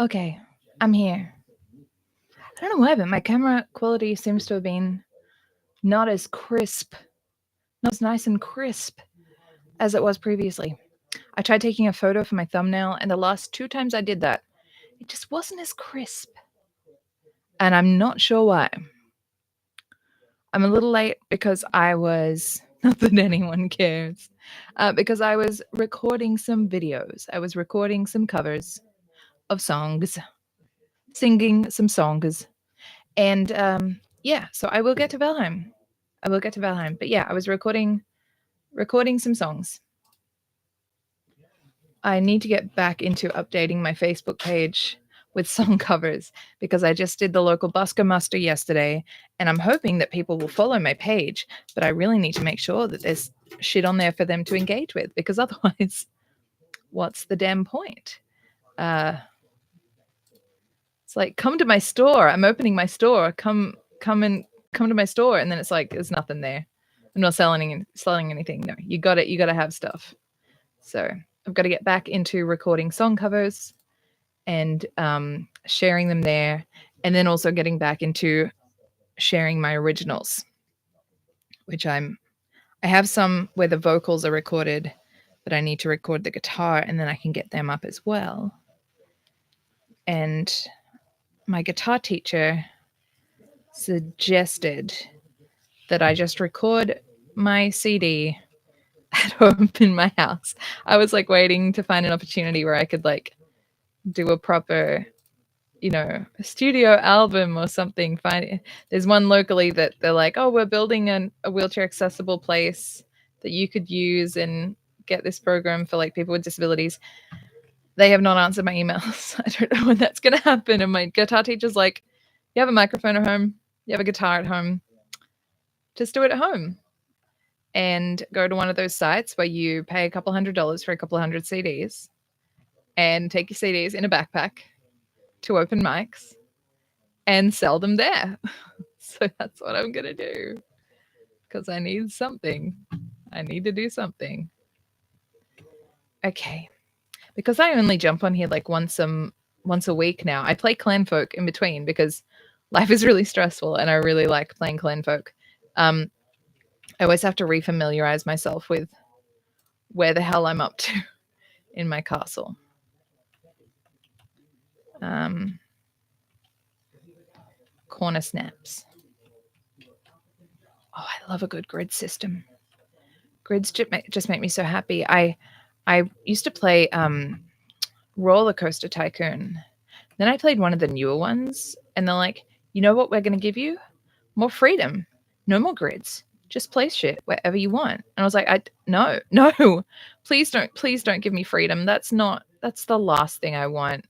Okay, I'm here. I don't know why, but my camera quality seems to have been not as crisp, not as nice and crisp as it was previously. I tried taking a photo for my thumbnail, and the last 2 times I did that, it just wasn't as crisp. And I'm not sure why. I'm a little late because I was, not that anyone cares, because I was recording some videos. I was recording some covers of songs, singing some songs. And yeah, so I will get to Valheim. I will get to Valheim. But yeah, I was recording some songs. I need to get back into updating my Facebook page with song covers because I just did the local busker muster yesterday and I'm hoping that people will follow my page, but I really need to make sure that there's shit on there for them to engage with because otherwise what's the damn point? Uh it's like come to my store. I'm opening my store. Come to my store and then it's like there's nothing there. I'm not selling anything. No, you got it. You got to have stuff. So I've got to get back into recording song covers and sharing them there, and then also getting back into sharing my originals, which I have some where the vocals are recorded, but I need to record the guitar and then I can get them up as well. And my guitar teacher suggested that I just record my CD at home in my house. I was like waiting to find an opportunity where I could like do a proper, a studio album or something. There's one locally that they're like, oh, we're building a wheelchair accessible place that you could use and get this program for like people with disabilities. They have not answered my emails. I don't know when that's going to happen. And my guitar teacher's like, you have a microphone at home, you have a guitar at home, just do it at home. And go to one of those sites where you pay a couple $100 for a couple 100 CDs and take your CDs in a backpack to open mics and sell them there. So that's what I'm going to do because I need something. I need to do something. Okay. Because I only jump on here like once a week now. I play Clanfolk in between because life is really stressful and I really like playing Clanfolk. I always have to refamiliarize myself with where the hell I'm up to in my castle. Corner snaps. Oh, I love a good grid system. Grids just make me so happy. I used to play Roller Coaster Tycoon. Then I played one of the newer ones, and they're like, you know what we're going to give you? More freedom. No more grids. Just place shit wherever you want. And I was like, no, please don't give me freedom. That's the last thing I want.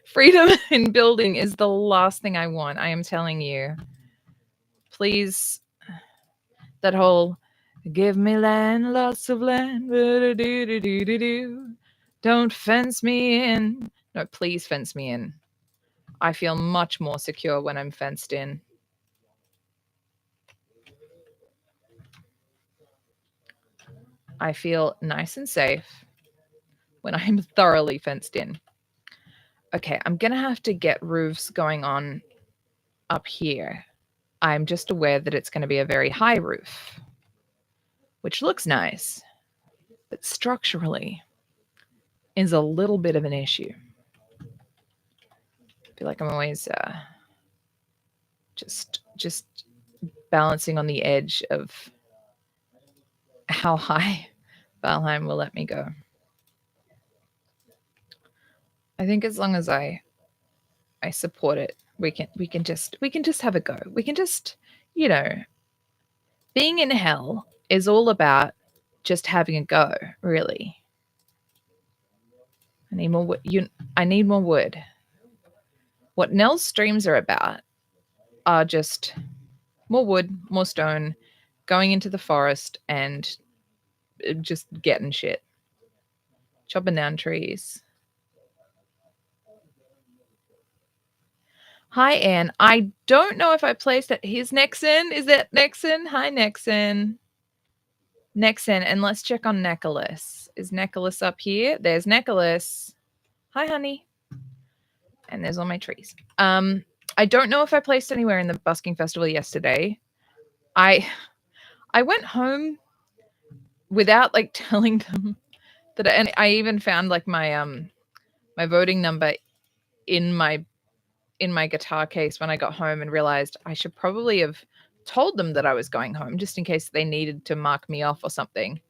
Freedom in building is the last thing I want. I am telling you. Please, that whole give me land, lots of land, don't fence me in. No, please fence me in. I feel much more secure when I'm fenced in. I feel nice and safe when I'm thoroughly fenced in. Okay, I'm going to have to get roofs going on up here. I'm just aware that it's going to be a very high roof, which looks nice, but structurally is a little bit of an issue. I feel like I'm always just balancing on the edge of how high Valheim will let me go. I think as long as I support it, we can just have a go. We can just, being in hell is all about just having a go, really. I need more wood. I need more wood. What Nell's streams are about are just more wood, more stone, going into the forest and just getting shit. Chopping down trees. Hi, Anne. I don't know if I placed it. Here's Nexon. Is that Nexon? Hi, Nexon. Nexen, and let's check on Nicholas. Is Nicholas up here? There's Nicholas. Hi, honey. And there's all my trees. I don't know if I placed anywhere in the busking festival yesterday. I went home without like telling them that, and I even found like my my voting number in my guitar case when I got home, and realized I should probably have told them that I was going home just in case they needed to mark me off or something.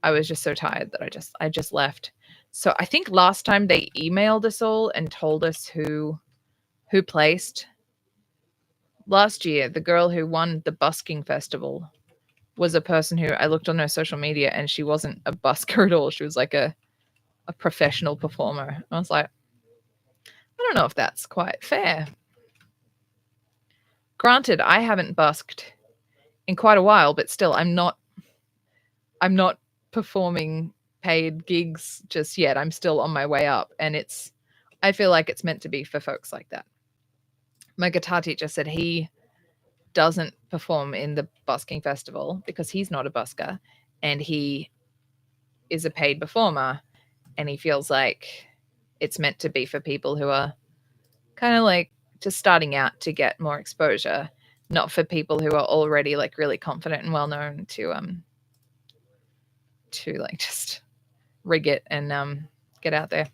I was just so tired that I just left. So I think last time they emailed us all and told us who placed. Last year, the girl who won the busking festival was a person who I looked on her social media, and she wasn't a busker at all. She was like a professional performer. I was like, I don't know if that's quite fair. Granted, I haven't busked in quite a while, but still, I'm not performing paid gigs just yet. I'm still on my way up, and I feel like it's meant to be for folks like that. My guitar teacher said he doesn't perform in the busking festival because he's not a busker, and he is a paid performer, and he feels like it's meant to be for people who are kind of like just starting out to get more exposure, not for people who are already like really confident and well known to like just rig it and get out there.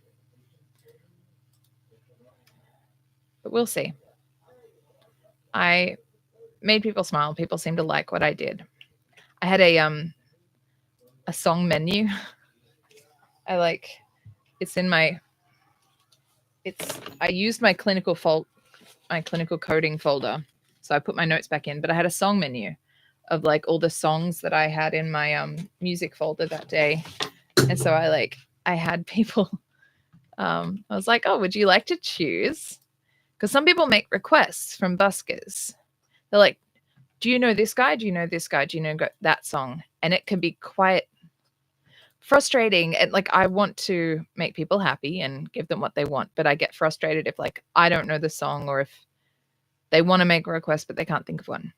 But we'll see. I made people smile. People seem to like what I did. I had a song menu. I used my clinical coding folder. So I put my notes back in, but I had a song menu of like all the songs that I had in my music folder that day. And so I had people I was like, oh, would you like to choose? Because some people make requests from buskers. They're like, do you know this guy? Do you know this guy? Do you know that song? And it can be quite frustrating. And like, I want to make people happy and give them what they want, but I get frustrated if like I don't know the song, or if they want to make a request but they can't think of one.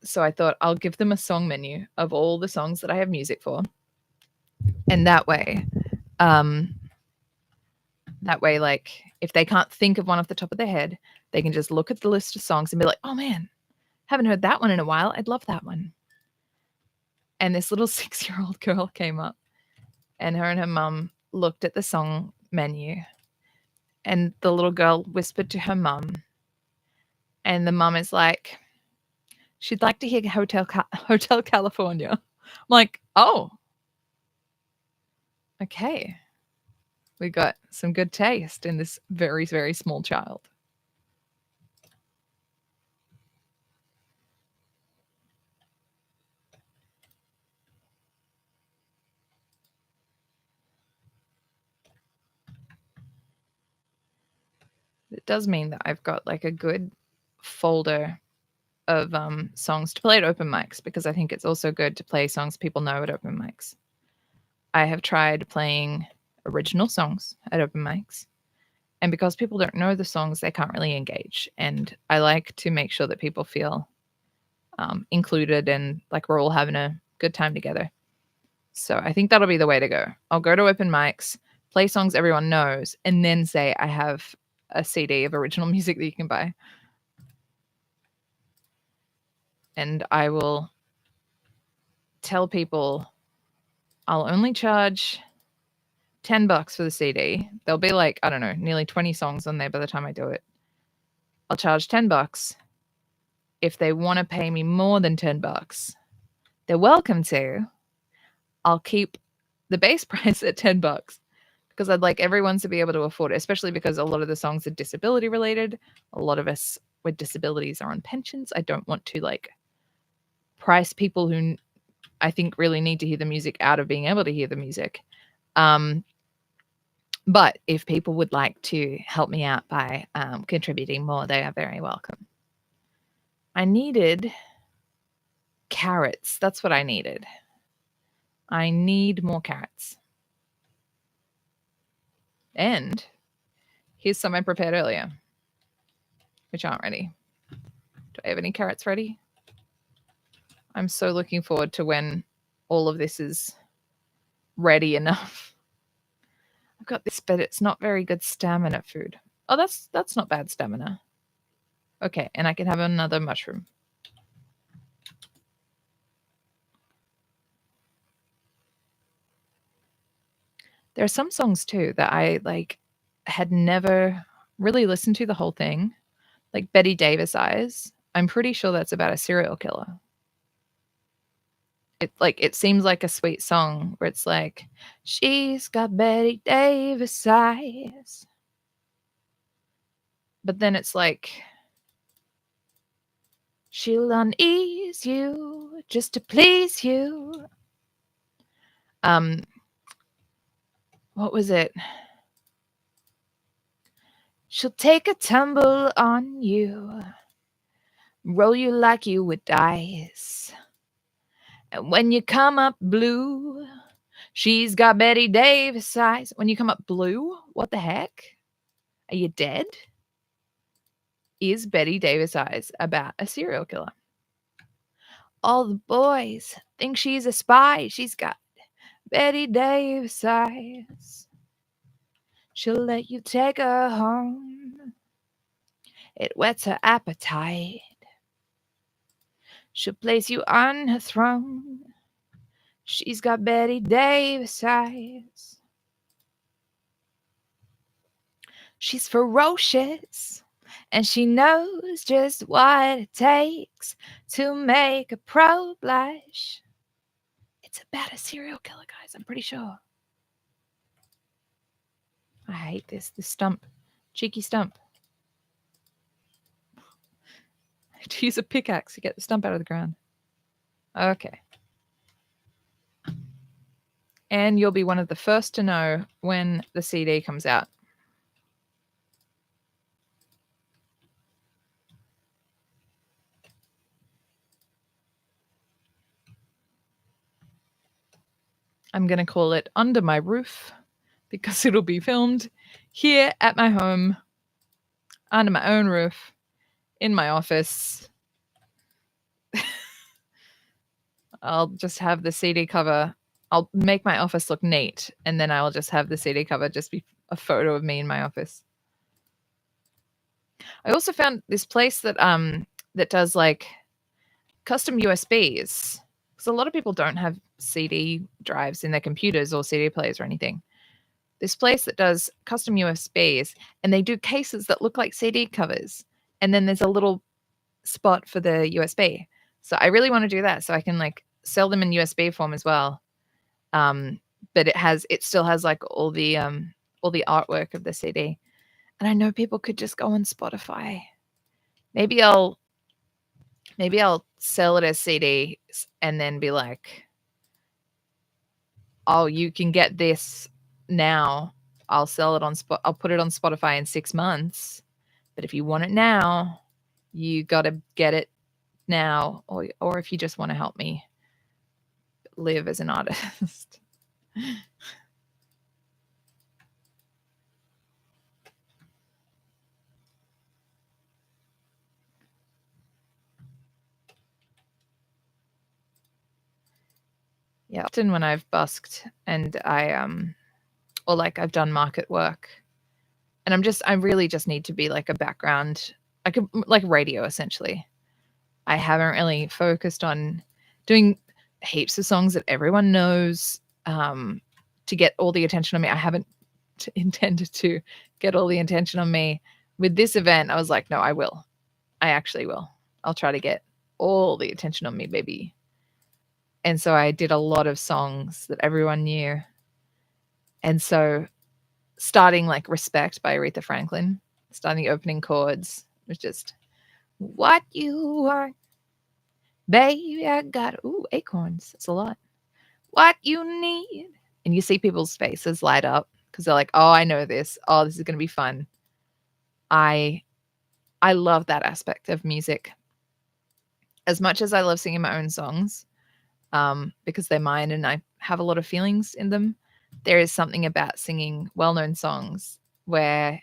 So I thought I'll give them a song menu of all the songs that I have music for, and that way like if they can't think of one off the top of their head, they can just look at the list of songs and be like, oh man, haven't heard that one in a while, I'd love that one. And this little 6-year-old girl came up, and her mum looked at the song menu, and the little girl whispered to her mum, and the mum is like, she'd like to hear Hotel California. I'm like, oh, okay. We got some good taste in this very, very small child. It does mean that I've got like a good folder of songs to play at open mics, because I think it's also good to play songs people know at open mics. I have tried playing original songs at open mics, and because people don't know the songs, they can't really engage. And I like to make sure that people feel included and like we're all having a good time together. So I think that'll be the way to go. I'll go to open mics, play songs everyone knows, and then say I have a CD of original music that you can buy. And I will tell people I'll only charge $10 for the CD. There'll be like, I don't know, nearly 20 songs on there by the time I do it. I'll charge $10. If they want to pay me more than $10, they're welcome to. I'll keep the base price at $10 because I'd like everyone to be able to afford it, especially because a lot of the songs are disability related. A lot of us with disabilities are on pensions. I don't want to like price people who I think really need to hear the music out of being able to hear the music. But if people would like to help me out by contributing more, they are very welcome. I needed carrots. That's what I needed. I need more carrots. And here's some I prepared earlier, which aren't ready. Do I have any carrots ready? I'm so looking forward to when all of this is ready enough. I've got this, but it's not very good stamina food. Oh, that's not bad stamina. Okay, and I can have another mushroom. There are some songs too that I like had never really listened to the whole thing. Like Betty Davis Eyes. I'm pretty sure that's about a serial killer. It seems like a sweet song where it's like, she's got Betty Davis eyes. But then it's like, she'll unease you just to please you. What was it? She'll take a tumble on you, roll you like you were dice. And when you come up blue, she's got Betty Davis eyes. When you come up blue, what the heck? Are you dead? Is Betty Davis Eyes about a serial killer? All the boys think she's a spy. She's got Betty Davis Eyes. She'll let you take her home. It whets her appetite. She'll place you on her throne. She's got Betty Davis eyes. She's ferocious, and she knows just what it takes to make a pro blush. It's about a serial killer, guys, I'm pretty sure. I hate this stump. Cheeky stump. I have to use a pickaxe to get the stump out of the ground. Okay. And you'll be one of the first to know when the CD comes out. I'm going to call it Under My Roof because it'll be filmed here at my home, under my own roof, in my office. I'll just have the CD cover. I'll make my office look neat, and then I'll just have the CD cover just be a photo of me in my office. I also found this place that does like custom USBs, because a lot of people don't have CD drives in their computers or CD players or anything. This place that does custom USBs, and they do cases that look like CD covers, and then there's a little spot for the USB. So I really want to do that so I can like sell them in USB form as well. But it still has like all the artwork of the CD. And I know people could just go on Spotify. Maybe I'll sell it as CDs and then be like, oh, you can get this now. I'll sell it on I'll put it on Spotify in 6 months. But if you want it now, you got to get it now, or if you just want to help me live as an artist. Yeah, often when I've busked and or like I've done market work, and I really just need to be like a background, like radio essentially. I haven't really focused on doing heaps of songs that everyone knows to get all the attention on me. I haven't intended to get all the attention on me. With this event, I was like, no, I will. I actually will. I'll try to get all the attention on me, baby. And so I did a lot of songs that everyone knew. And so starting like Respect by Aretha Franklin, starting the opening chords was just, what you want, baby, I got, acorns. That's a lot. What you need. And you see people's faces light up because they're like, oh, I know this. Oh, this is going to be fun. I love that aspect of music. As much as I love singing my own songs, because they're mine and I have a lot of feelings in them, there is something about singing well-known songs where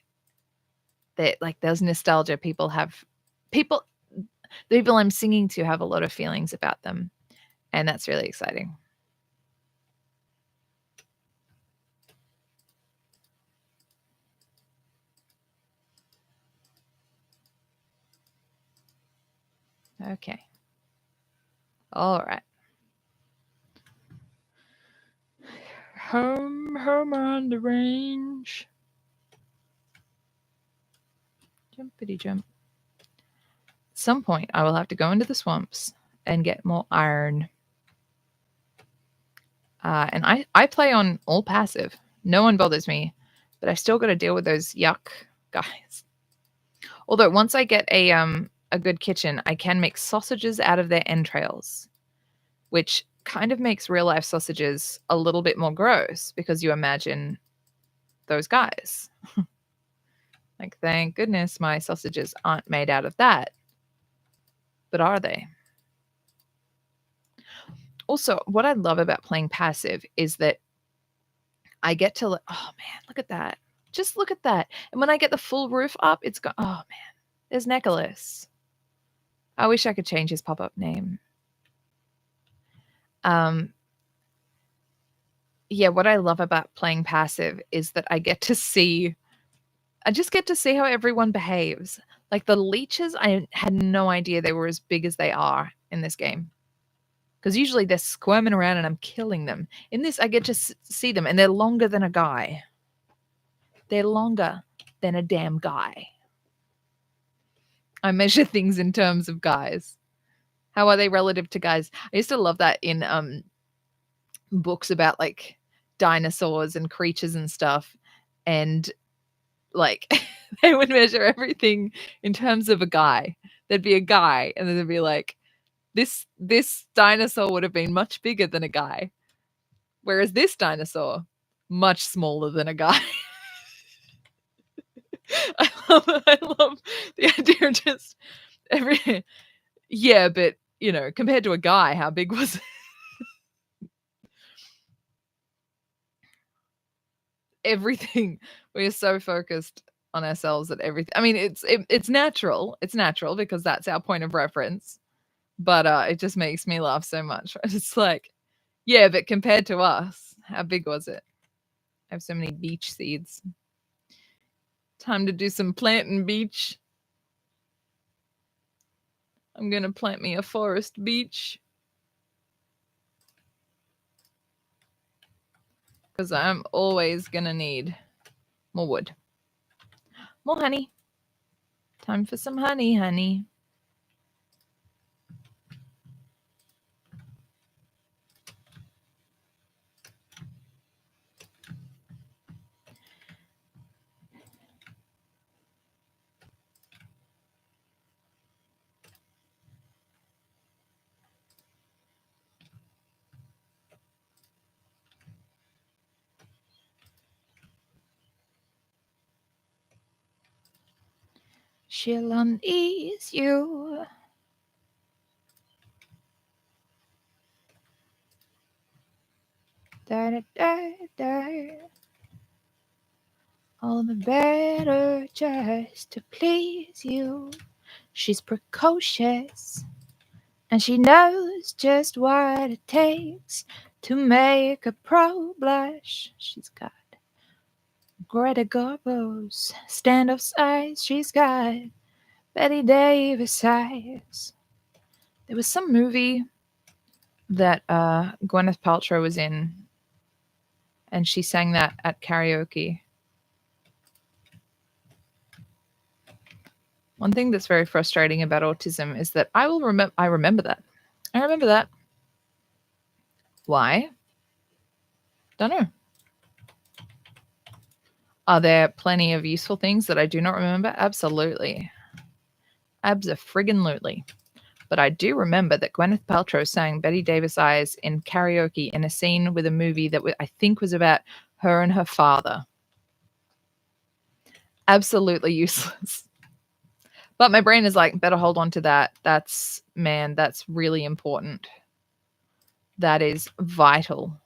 there's nostalgia. The people I'm singing to have a lot of feelings about them, and that's really exciting. Okay. All right. Home on the range. Jumpity jump. At some point, I will have to go into the swamps and get more iron. And I play on all passive. No one bothers me, but I still got to deal with those yuck guys. Although once I get a good kitchen, I can make sausages out of their entrails, which kind of makes real life sausages a little bit more gross because you imagine those guys. Like, thank goodness my sausages aren't made out of that. But are they? Also, what I love about playing passive is that I get to, oh man, look at that. Just look at that. And when I get the full roof up, it's got, oh man, there's Nicholas. I wish I could change his pop-up name. Yeah, what I love about playing passive is that I just get to see how everyone behaves. Like the leeches, I had no idea they were as big as they are in this game. Because usually they're squirming around and I'm killing them. In this, I get to see them, and they're longer than a guy. They're longer than a damn guy. I measure things in terms of guys. How are they relative to guys? I used to love that in books about like dinosaurs and creatures and stuff. And like they would measure everything in terms of a guy. There'd be a guy, and then there'd be like, this dinosaur would have been much bigger than a guy. Whereas this dinosaur, much smaller than a guy. I love the idea of just yeah, but you know, compared to a guy, how big was it? Everything. We are so focused on ourselves that everything. I mean, it's natural. It's natural because that's our point of reference. But it just makes me laugh so much. It's like, yeah, but compared to us, how big was it? I have so many beach seeds. Time to do some planting, beach. I'm gonna plant me a forest beach. Because I'm always gonna need more wood. More honey. Time for some honey, honey. She'll unease you. Da, da, da, da. All the better just to please you. She's precocious, and she knows just what it takes to make a pro blush. She's got Greta Garbo's standoff size. She's got Betty Davis eyes. There was some movie that Gwyneth Paltrow was in, and she sang that at karaoke. One thing that's very frustrating about autism is that I remember that. I remember that. Why? Don't know. Are there plenty of useful things that I do not remember? Absolutely. Abso-friggin-lutely. But I do remember that Gwyneth Paltrow sang Betty Davis Eyes in karaoke in a scene with a movie that I think was about her and her father. Absolutely useless. But my brain is like, better hold on to that. That's really important. That is vital.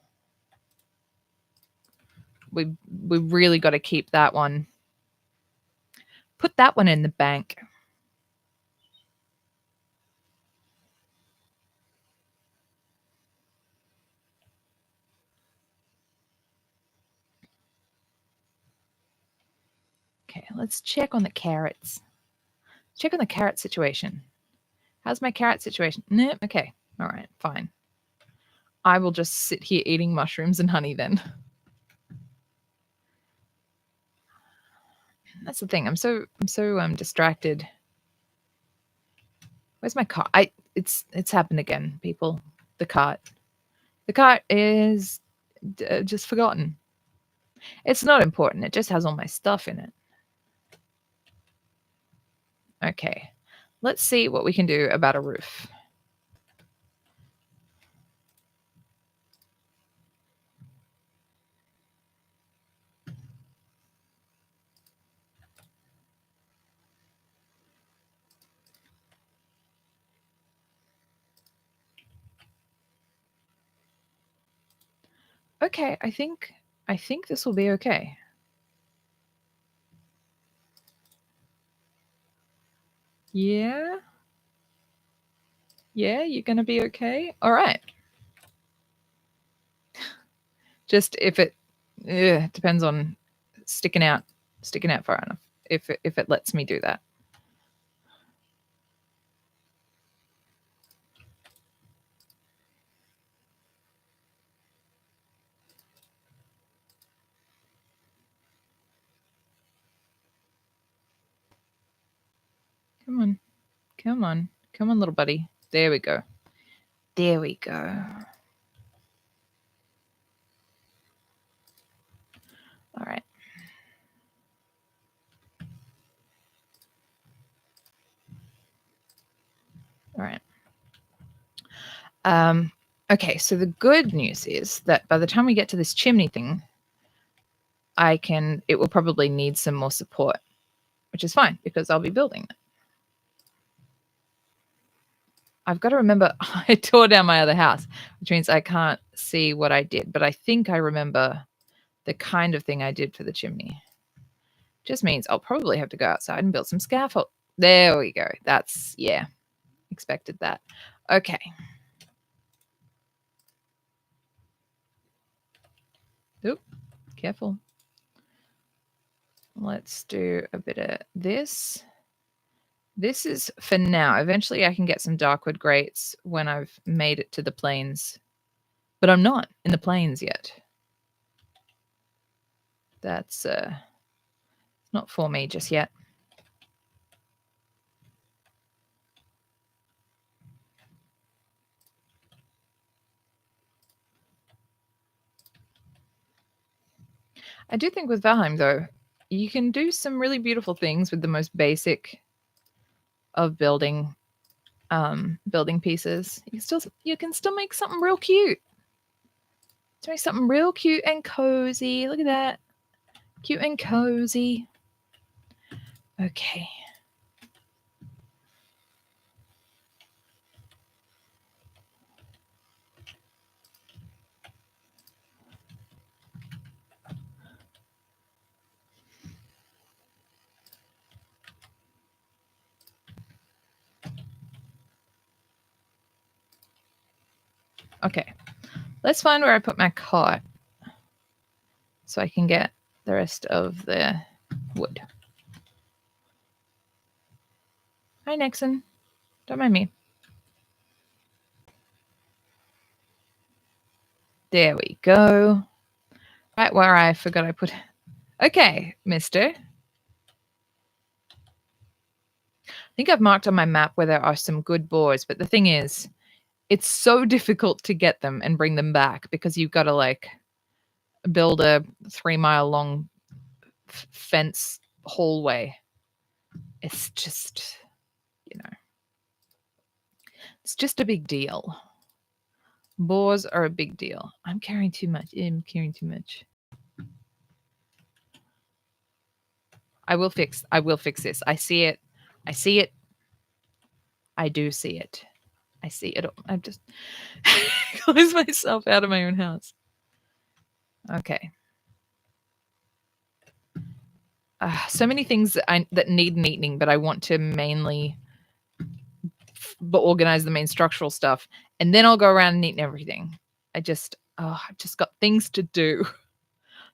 We really got to keep that one. Put that one in the bank. Okay, let's check on the carrots. Check on the carrot situation. How's my carrot situation? No, okay. All right, fine. I will just sit here eating mushrooms and honey then. That's the thing. I'm so distracted. Where's my cart? It's happened again, people. The cart. The cart is just forgotten. It's not important. It just has all my stuff in it. Okay. Let's see what we can do about a roof. Okay, I think this will be okay. Yeah? Yeah, you're going to be okay? All right. Just if it depends on sticking out far enough. If it lets me do that. Come on. Come on. Come on, little buddy. There we go. There we go. All right. All right. Okay, so the good news is that by the time we get to this chimney thing, it will probably need some more support, which is fine because I'll be building it. I've got to remember I tore down my other house, which means I can't see what I did, but I think I remember the kind of thing I did for the chimney. Just means I'll probably have to go outside and build some scaffold. There we go. That's, yeah, expected that. Okay. Oop, careful. Let's do a bit of this. This is for now. Eventually I can get some darkwood grates when I've made it to the plains. But I'm not in the plains yet. That's not for me just yet. I do think with Valheim, though, you can do some really beautiful things with the most basic of building pieces. You can still make something real cute. To make something real cute and cozy. Look at that. Cute and cozy. Okay. Okay. Let's find where I put my cart so I can get the rest of the wood. Hi, Nixon. Don't mind me. There we go. Right where I forgot I put. Okay, mister. I think I've marked on my map where there are some good boars, but the thing is, it's so difficult to get them and bring them back because you've got to like build a 3-mile long fence hallway. It's just, it's just a big deal. Boars are a big deal. I'm carrying too much. I will fix this. I see it. I do see it. I see it. I've just closed myself out of my own house. Okay. So many things that need neatening, but I want to mainly organize the main structural stuff, and then I'll go around and neaten everything. I've just got things to do.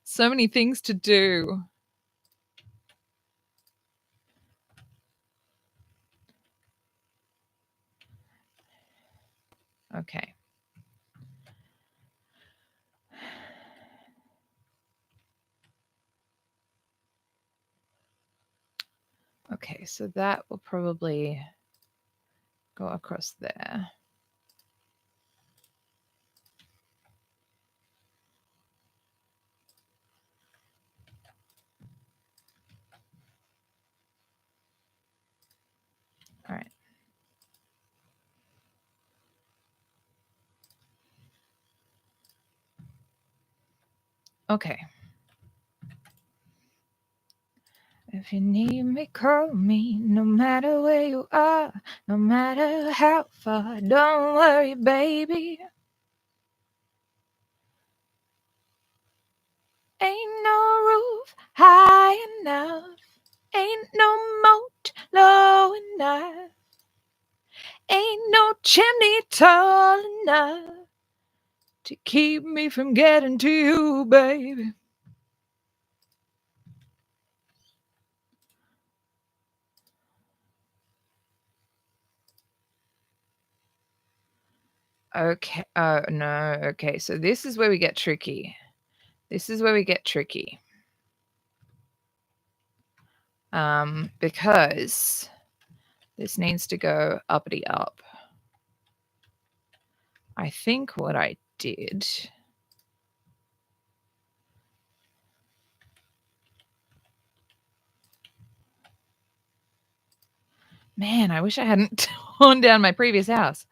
So many things to do. Okay. Okay, so that will probably go across there. All right. Okay. If you need me, call me, no matter where you are, no matter how far. Don't worry, baby. Ain't no roof high enough, ain't no moat low enough, ain't no chimney tall enough to keep me from getting to you, baby. Okay. Oh, no. Okay. So this is where we get tricky. This is where we get tricky. Because this needs to go uppity up. I think what I did. Man, I wish I hadn't torn down my previous house.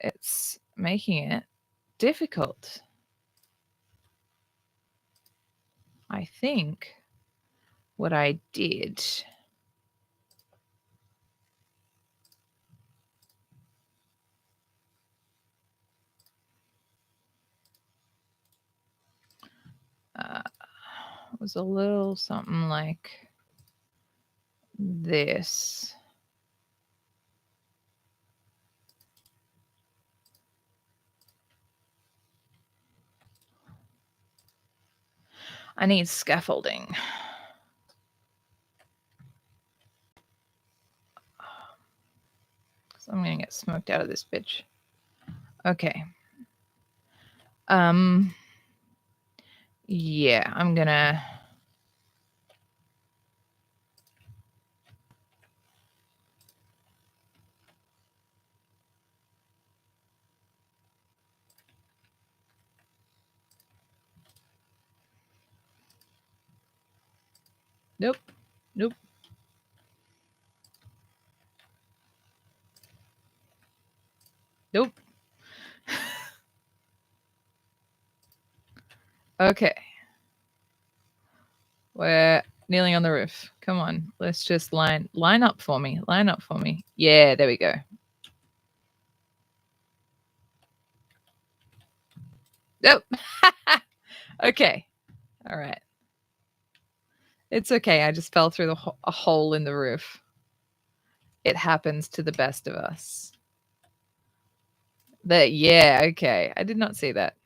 It's making it difficult. I think what I did. Was a little something like this. I need scaffolding. So I'm gonna get smoked out of this bitch. Okay. Yeah, I'm gonna. Nope. Nope. Nope. Okay. We're kneeling on the roof. Come on. Let's just line up for me. Line up for me. Yeah, there we go. Nope. Okay. All right. It's okay. I just fell through a hole in the roof. It happens to the best of us. Yeah, okay. I did not see that.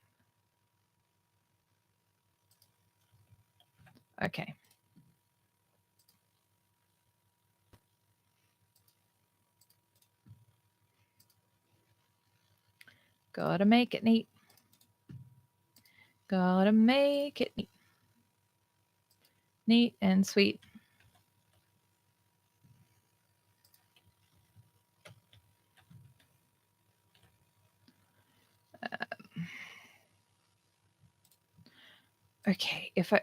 Okay. Gotta make it neat. Gotta make it neat. Neat and sweet. Okay, if I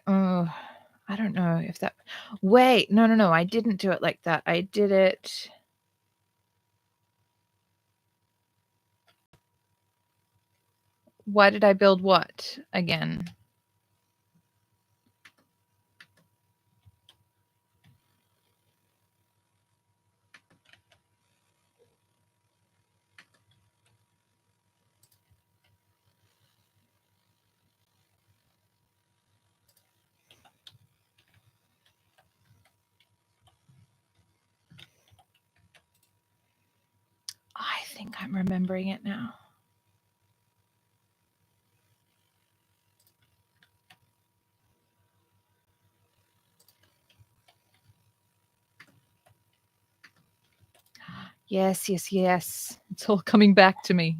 don't know if that. Wait, no. I didn't do it like that. I did it. Why did I build what again? I think I'm remembering it now. Yes. It's all coming back to me.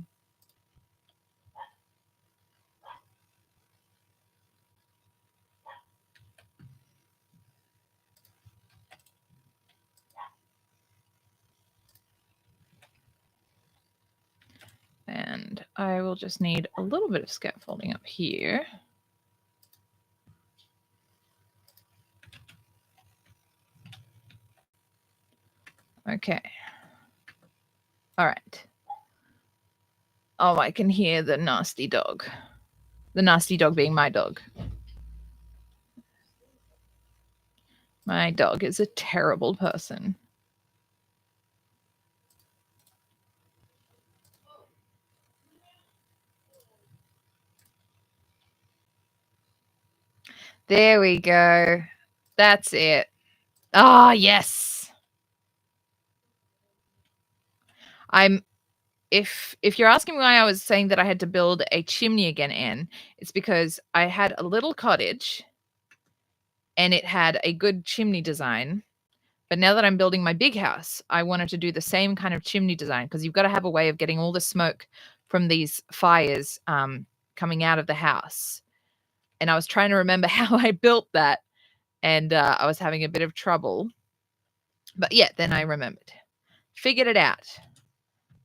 I will just need a little bit of scaffolding up here. Okay. All right. Oh, I can hear the nasty dog. The nasty dog being my dog. My dog is a terrible person. There we go. That's it. Ah, yes. If you're asking why I was saying that I had to build a chimney again, Anne, it's because I had a little cottage and it had a good chimney design. But now that I'm building my big house, I wanted to do the same kind of chimney design because you've got to have a way of getting all the smoke from these fires coming out of the house. And I was trying to remember how I built that, and I was having a bit of trouble. But yeah, then I remembered. Figured it out.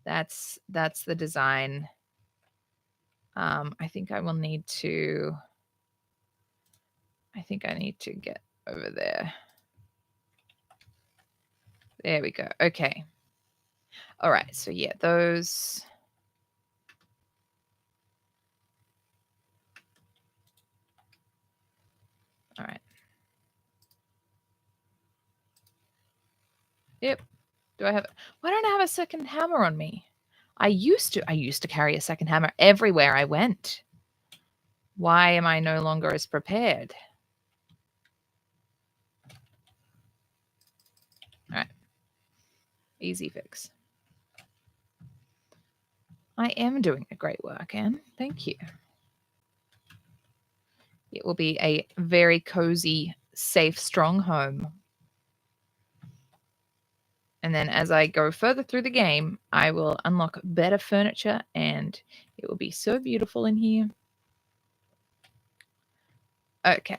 That's the design. I think I need to get over there. There we go. Okay. All right. So yeah, those. All right. Yep. Why don't I have a second hammer on me? I used to carry a second hammer everywhere I went. Why am I no longer as prepared? All right. Easy fix. I am doing a great work, Anne. Thank you. It will be a very cozy, safe, strong home. And then as I go further through the game, I will unlock better furniture and it will be so beautiful in here. Okay.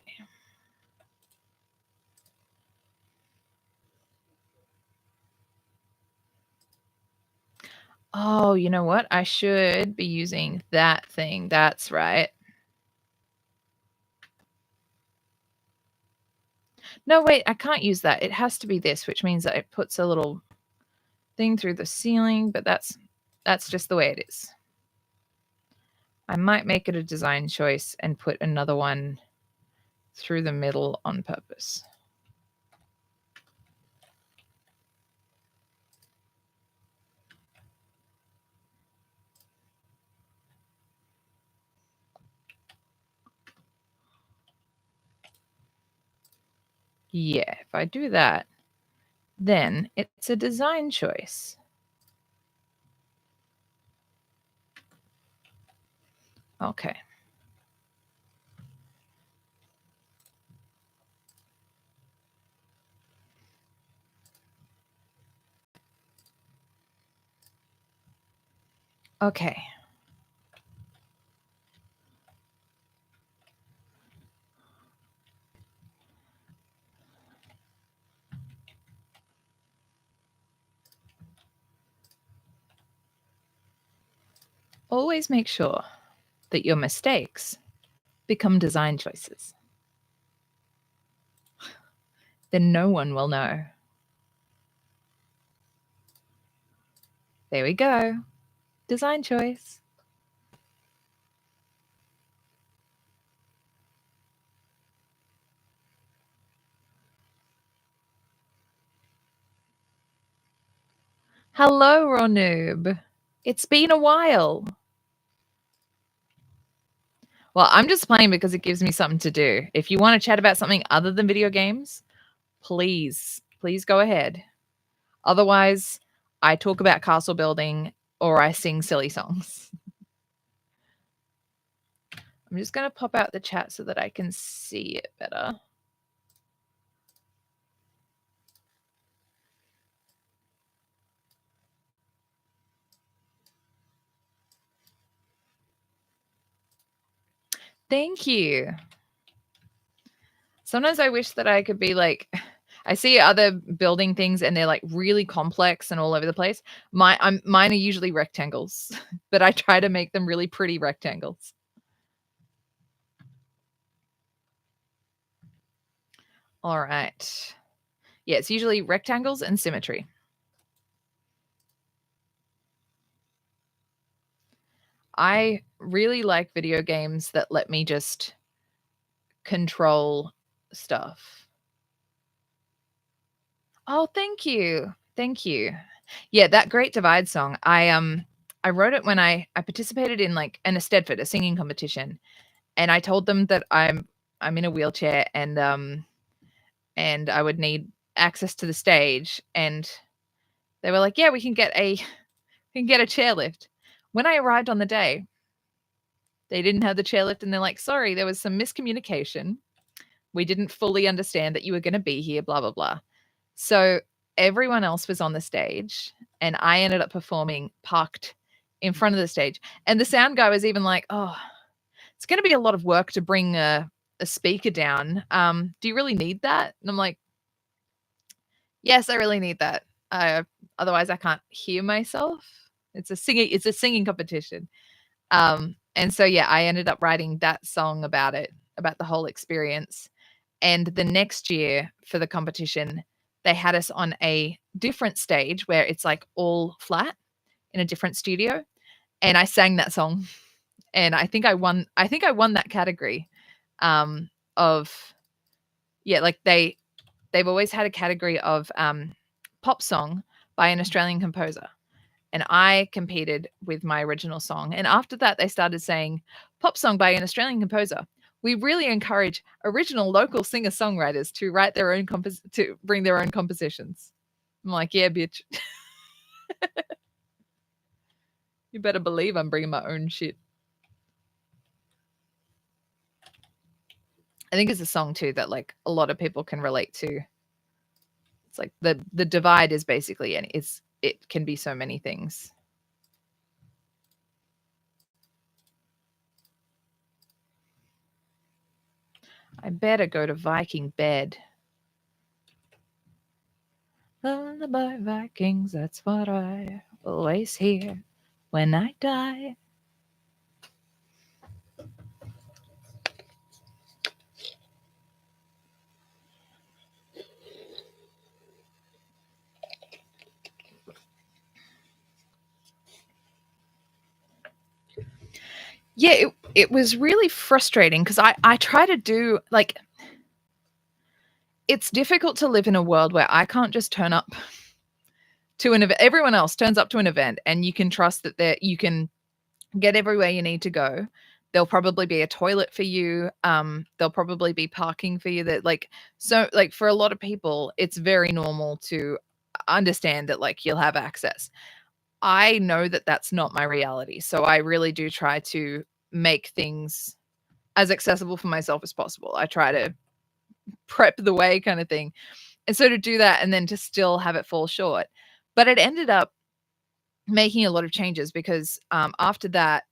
Oh, you know what? I should be using that thing. That's right. No, wait, I can't use that. It has to be this, which means that it puts a little thing through the ceiling, but that's just the way it is. I might make it a design choice and put another one through the middle on purpose. Yeah, if I do that, then it's a design choice. Okay. Okay. Always make sure that your mistakes become design choices. Then no one will know. There we go. Design choice. Hello, Ronoob. It's been a while. Well, I'm just playing because it gives me something to do. If you want to chat about something other than video games, please go ahead. Otherwise, I talk about castle building or I sing silly songs. I'm just going to pop out the chat so that I can see it better. Thank you. Sometimes I wish that I could be like, I see other building things and they're like really complex and all over the place. Mine are usually rectangles, but I try to make them really pretty rectangles. All right. Yeah, it's usually rectangles and symmetry. I really like video games that let me just control stuff. Oh, thank you. Thank you. Yeah, that Great Divide song. I wrote it when I participated in like an Eisteddfod, a singing competition, and I told them that I'm in a wheelchair and I would need access to the stage, and they were like, "Yeah, we can get a chairlift." When I arrived on the day, they didn't have the chairlift, and they're like, "Sorry, there was some miscommunication. We didn't fully understand that you were going to be here, blah blah blah." So everyone else was on the stage, and I ended up performing parked in front of the stage. And the sound guy was even like, "Oh, it's going to be a lot of work to bring a speaker down. Do you really need that?" And I'm like, "Yes, I really need that. Otherwise, I can't hear myself. It's a singing competition." And so yeah, I ended up writing that song about it, about the whole experience. And the next year for the competition, they had us on a different stage where it's like all flat in a different studio. And I sang that song. And I think I won that category. Of yeah, like they've always had a category of pop song by an Australian composer. And I competed with my original song. And after that, they started saying, "Pop song by an Australian composer. We really encourage original local singer songwriters to write their own to bring their own compositions." I'm like, "Yeah, bitch, you better believe I'm bringing my own shit." I think it's a song too that like a lot of people can relate to. It's like the divide is basically, and it can be so many things. I better go to Viking bed. Lullaby Vikings, that's what I always hear when I die. Yeah, it was really frustrating because I try to do like, it's difficult to live in a world where I can't just turn up to an event. Everyone else turns up to an event and you can trust that you can get everywhere you need to go. There'll probably be a toilet for you. There'll probably be parking for you. That like, so like for a lot of people, it's very normal to understand that like you'll have access. I know that that's not my reality, so I really do try to make things as accessible for myself as possible. I try to prep the way kind of thing. And so to do that and then to still have it fall short. But it ended up making a lot of changes because after that,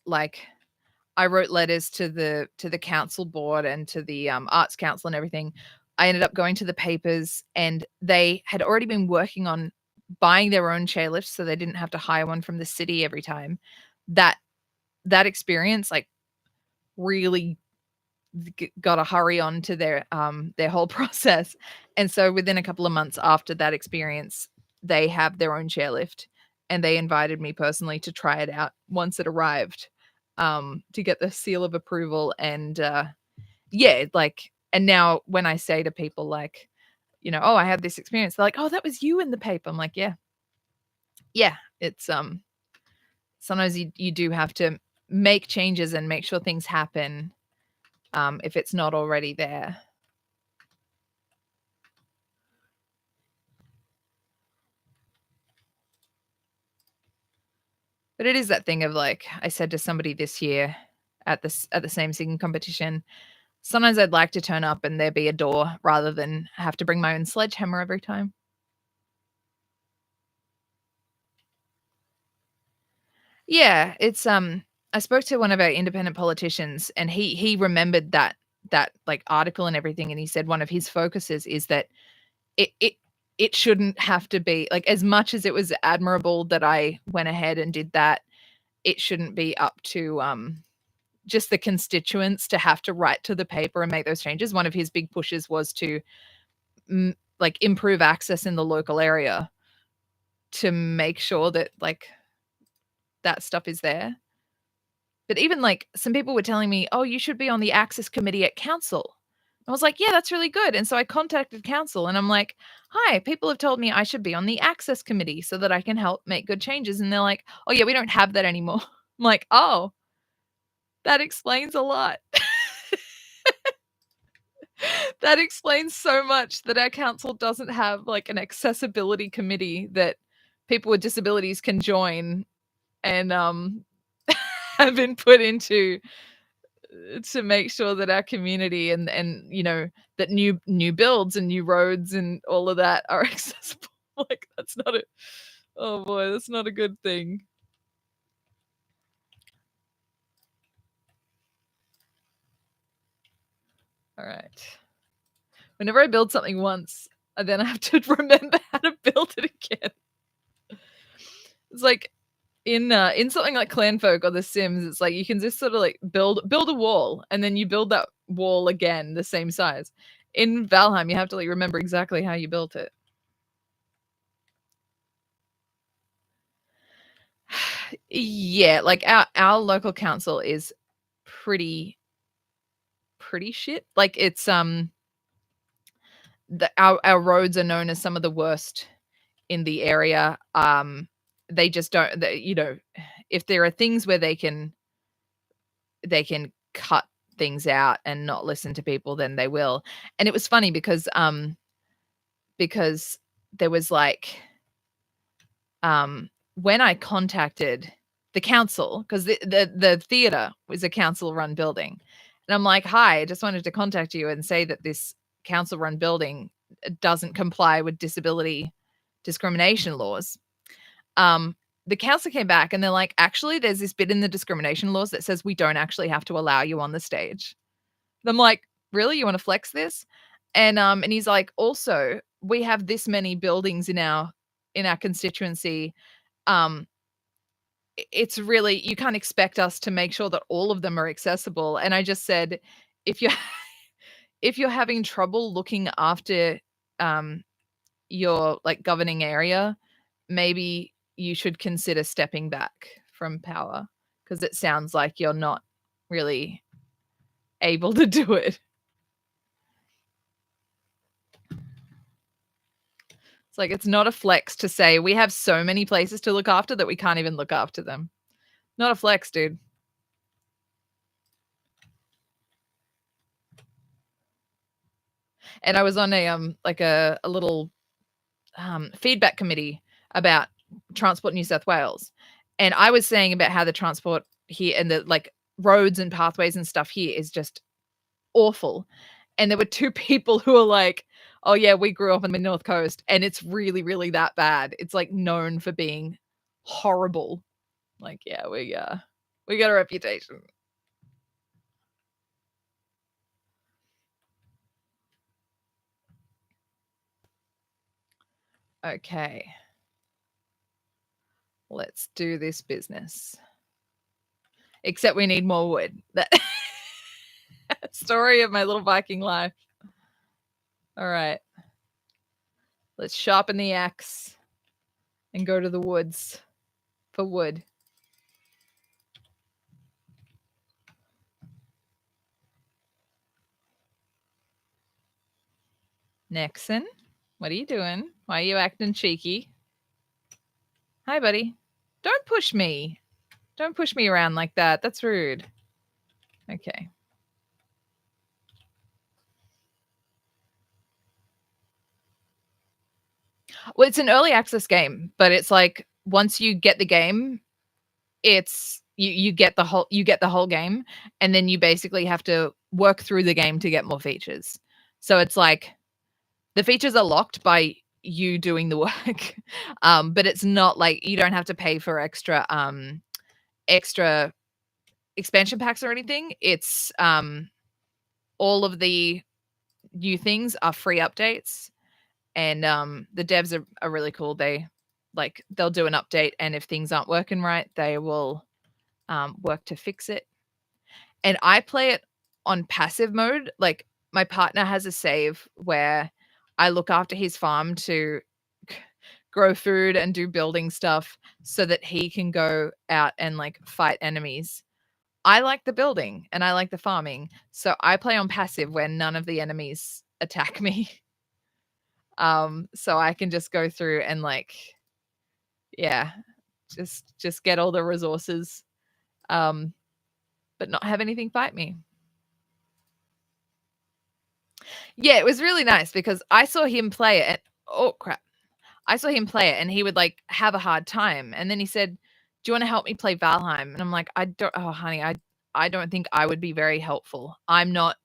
like I wrote letters to the council board and to the arts council and everything. I ended up going to the papers, and they had already been working on buying their own chairlifts, so they didn't have to hire one from the city every time. That that experience like really got to hurry on to their whole process. And so within a couple of months after that experience, they have their own chairlift, and they invited me personally to try it out once it arrived, to get the seal of approval. And yeah, like, and now when I say to people like, "Oh, I had this experience," they're like, "Oh, that was you in the paper." I'm like, "Yeah, yeah." It's sometimes you do have to make changes and make sure things happen, if it's not already there. But it is that thing of like, I said to somebody this year at the same singing competition, sometimes I'd like to turn up and there be a door rather than have to bring my own sledgehammer every time. Yeah, it's I spoke to one of our independent politicians, and he remembered that like article and everything, and he said one of his focuses is that it shouldn't have to be like, as much as it was admirable that I went ahead and did that, it shouldn't be up to just the constituents to have to write to the paper and make those changes. One of his big pushes was to like improve access in the local area to make sure that like that stuff is there. But even like some people were telling me, oh, you should be on the access committee at council. I was like, yeah, that's really good. And so I contacted council and I'm like, hi, people have told me I should be on the access committee so that I can help make good changes. And they're like, oh, yeah, we don't have that anymore. I'm like, oh, that explains a lot. That explains so much that our council doesn't have like an accessibility committee that people with disabilities can join and have been put into to make sure that our community and you know that new builds and new roads and all of that are accessible. Like that's not a oh boy, that's not a good thing. All right. Whenever I build something once, then I have to remember how to build it again. It's like in something like Clanfolk or The Sims, it's like you can just sort of like build a wall and then you build that wall again the same size. In Valheim, you have to like remember exactly how you built it. Yeah, like our local council is pretty shit. Like it's our roads are known as some of the worst in the area. They just don't you know, if there are things where they can cut things out and not listen to people, then they will. And it was funny because there was like when I contacted the council, because the theater was a council run building, and I'm like, hi, I just wanted to contact you and say that this council run building doesn't comply with disability discrimination laws. The council came back and they're like, actually, there's this bit in the discrimination laws that says we don't actually have to allow you on the stage. And I'm like, really? You want to flex this? And he's like, also, we have this many buildings in our constituency. It's really, you can't expect us to make sure that all of them are accessible. And I just said, if you're if you're having trouble looking after your like governing area, maybe you should consider stepping back from power because it sounds like you're not really able to do it. It's like it's not a flex to say we have so many places to look after that we can't even look after them. Not a flex, dude. And I was on a like a little feedback committee about Transport New South Wales, and I was saying about how the transport here and the like roads and pathways and stuff here is just awful. And there were two people who were like, "Oh yeah, we grew up on the North Coast, and it's really, really that bad. It's like known for being horrible." Like, yeah, we got a reputation. Okay. Let's do this business. Except we need more wood. That story of my little Viking life. All right. Let's sharpen the axe and go to the woods for wood. Nixon, what are you doing? Why are you acting cheeky? Hi, buddy. Don't push me. Don't push me around like that. That's rude. Okay. Well, it's an early access game, but it's like once you get the game, it's you get the whole game, and then you basically have to work through the game to get more features. So it's like the features are locked by you doing the work. But it's not like you don't have to pay for extra expansion packs or anything. It's all of the new things are free updates, And the devs are really cool. They'll do an update, and if things aren't working right, they will work to fix it. And I play it on passive mode. Like, my partner has a save where I look after his farm to grow food and do building stuff so that he can go out and like fight enemies. I like the building and I like the farming, so I play on passive where none of the enemies attack me. So I can just go through and like, yeah, just get all the resources, but not have anything fight me. Yeah, it was really nice because I saw him play it. And, oh crap! I saw him play it, and he would like have a hard time, and then he said, "Do you want to help me play Valheim?" And I'm like, "I don't. Oh, honey, I don't think I would be very helpful. I'm not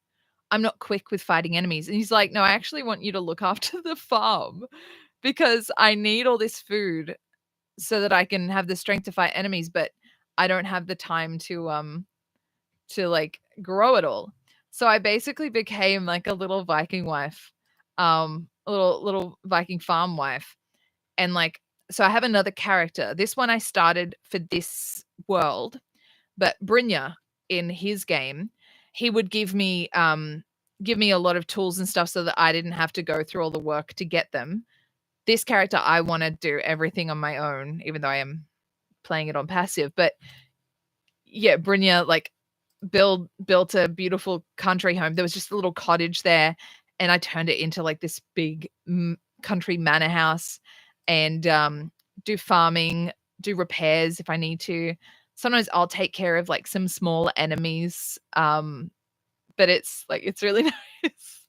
quick with fighting enemies." And he's like, "No, I actually want you to look after the farm because I need all this food so that I can have the strength to fight enemies, but I don't have the time to like grow it all." So I basically became like a little Viking wife, a little Viking farm wife. And like, so I have another character. This one I started for this world, but Brynja in his game, he would give me a lot of tools and stuff so that I didn't have to go through all the work to get them. This character, I want to do everything on my own, even though I am playing it on passive. But yeah, Brynja like built a beautiful country home. There was just a little cottage there, and I turned it into like this big country manor house, and do farming, do repairs if I need to. Sometimes I'll take care of like some small enemies, but it's really nice.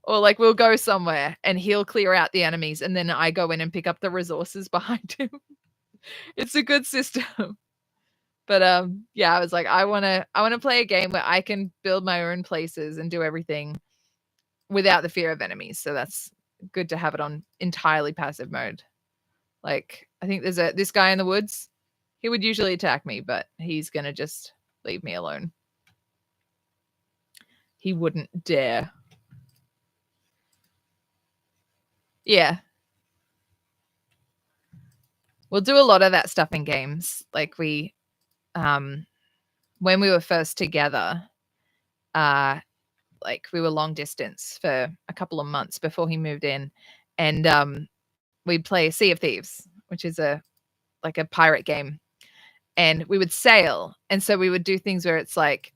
Or like we'll go somewhere and he'll clear out the enemies, and then I go in and pick up the resources behind him. It's a good system. But yeah, I was like, I wanna play a game where I can build my own places and do everything without the fear of enemies. So that's good to have it on entirely passive mode. Like, I think there's this guy in the woods. He would usually attack me, but he's gonna just leave me alone. He wouldn't dare. Yeah. We'll do a lot of that stuff in games. Like when we were first together, like we were long distance for a couple of months before he moved in, and we'd play Sea of Thieves, which is like a pirate game, and we would sail, and so we would do things where it's like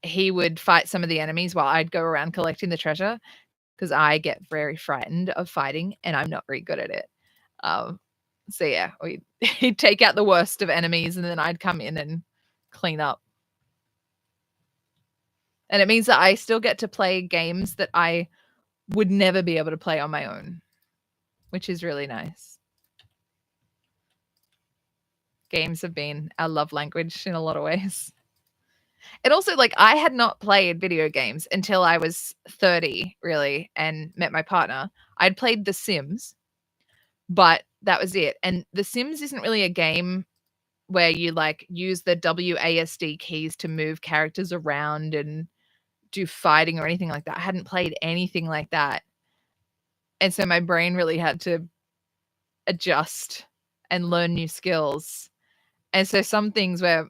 he would fight some of the enemies while I'd go around collecting the treasure because I get very frightened of fighting and I'm not very good at it. So yeah, he'd take out the worst of enemies and then I'd come in and clean up. And it means that I still get to play games that I would never be able to play on my own, which is really nice. Games have been our love language in a lot of ways. And also, like, I had not played video games until I was 30, really, and met my partner. I'd played The Sims, but that was it. And The Sims isn't really a game where you like use the WASD keys to move characters around and do fighting or anything like that. I hadn't played anything like that. And so my brain really had to adjust and learn new skills. And so some things where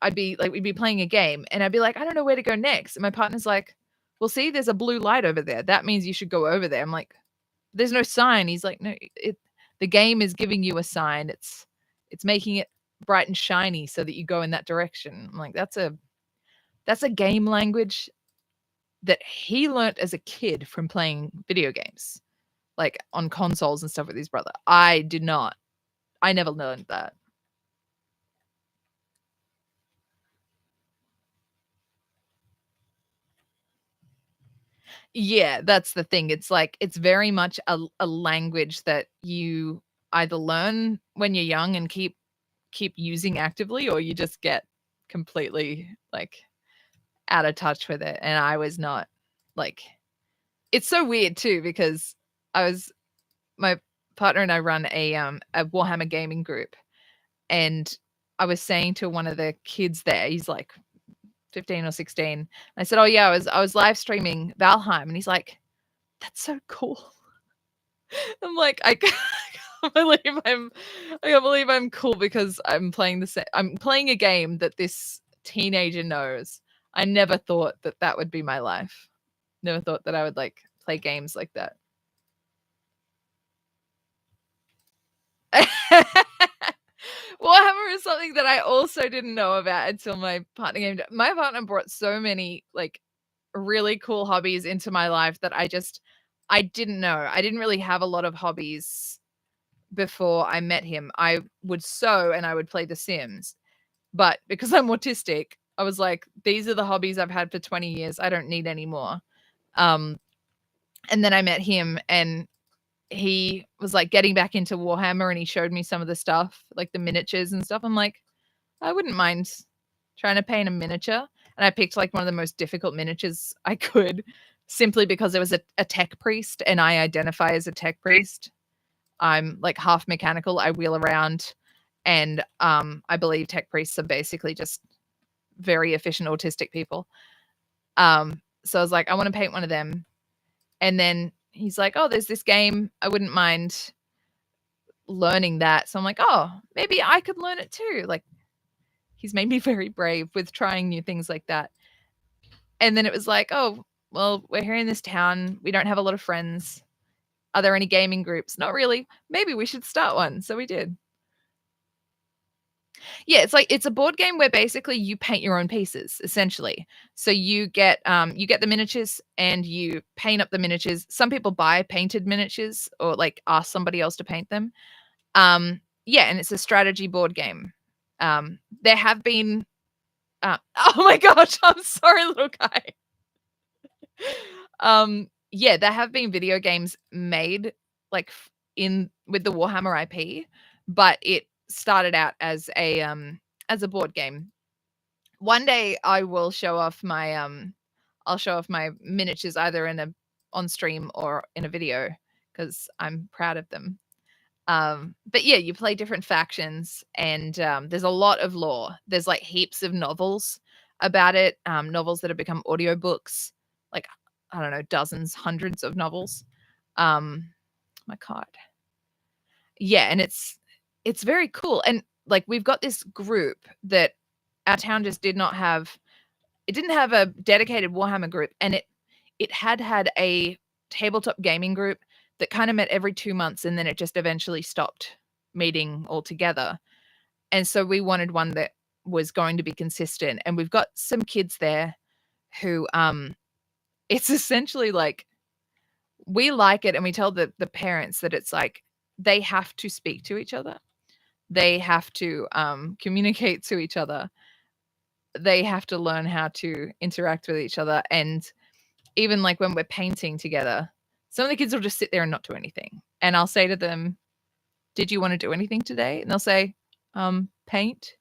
we'd be playing a game and I'd be like, I don't know where to go next. And my partner's like, well, see, there's a blue light over there. That means you should go over there. I'm like, there's no sign. He's like, no, the game is giving you a sign. It's making it bright and shiny so that you go in that direction. I'm like, that's a game language that he learnt as a kid from playing video games, like on consoles and stuff with his brother. I did not. I never learned that. Yeah, that's the thing. It's like it's very much a language that you either learn when you're young and keep using actively, or you just get completely like out of touch with it. And I was not like, it's so weird too because my partner and I run a Warhammer gaming group, and I was saying to one of the kids there, he's like 15 or 16. I said, "Oh yeah, I was live streaming Valheim," and he's like, That's so cool. I'm like, I can't believe I'm cool because I'm playing I'm playing a game that this teenager knows. I never thought that that would be my life. Never thought that I would like play games like that. Warhammer is something that I also didn't know about until my partner came. My partner brought so many like really cool hobbies into my life that I didn't know. I didn't really have a lot of hobbies before I met him. I would sew and I would play The Sims. But because I'm autistic, I was like, these are the hobbies I've had for 20 years. I don't need any more. And then I met him and he was like getting back into Warhammer and he showed me some of the stuff, like the miniatures and stuff. I'm like, I wouldn't mind trying to paint a miniature. And I picked like one of the most difficult miniatures I could simply because it was a tech priest and I identify as a tech priest. I'm like half mechanical. I wheel around and I believe tech priests are basically just very efficient autistic people. So I was like, I want to paint one of them. And then he's like, oh, there's this game. I wouldn't mind learning that. So I'm like, oh, maybe I could learn it too. Like he's made me very brave with trying new things like that. And then it was like, oh, well, we're here in this town. We don't have a lot of friends. Are there any gaming groups? Not really. Maybe we should start one. So we did. Yeah, it's a board game where basically you paint your own pieces, essentially. So you get the miniatures and you paint up the miniatures. Some people buy painted miniatures or like ask somebody else to paint them. Yeah, and it's a strategy board game. There have been oh my gosh, I'm sorry, little guy. Yeah, there have been video games made like in with the Warhammer IP, but it started out as a board game. One day I will show off my I'll show off my miniatures either on stream or in a video because I'm proud of them. But yeah, you play different factions and there's a lot of lore. There's like heaps of novels about it, novels that have become audiobooks, like I don't know, dozens, hundreds of novels. My card. Yeah, and it's very cool. And like we've got this group that our town just did not have. It didn't have a dedicated Warhammer group, and it had a tabletop gaming group that kind of met every 2 months, and then it just eventually stopped meeting altogether. And so we wanted one that was going to be consistent. And we've got some kids there who it's essentially like we like it and we tell the parents that it's like they have to speak to each other. They have to communicate to each other. They have to learn how to interact with each other. And even like when we're painting together, some of the kids will just sit there and not do anything. And I'll say to them, did you want to do anything today? And they'll say, paint.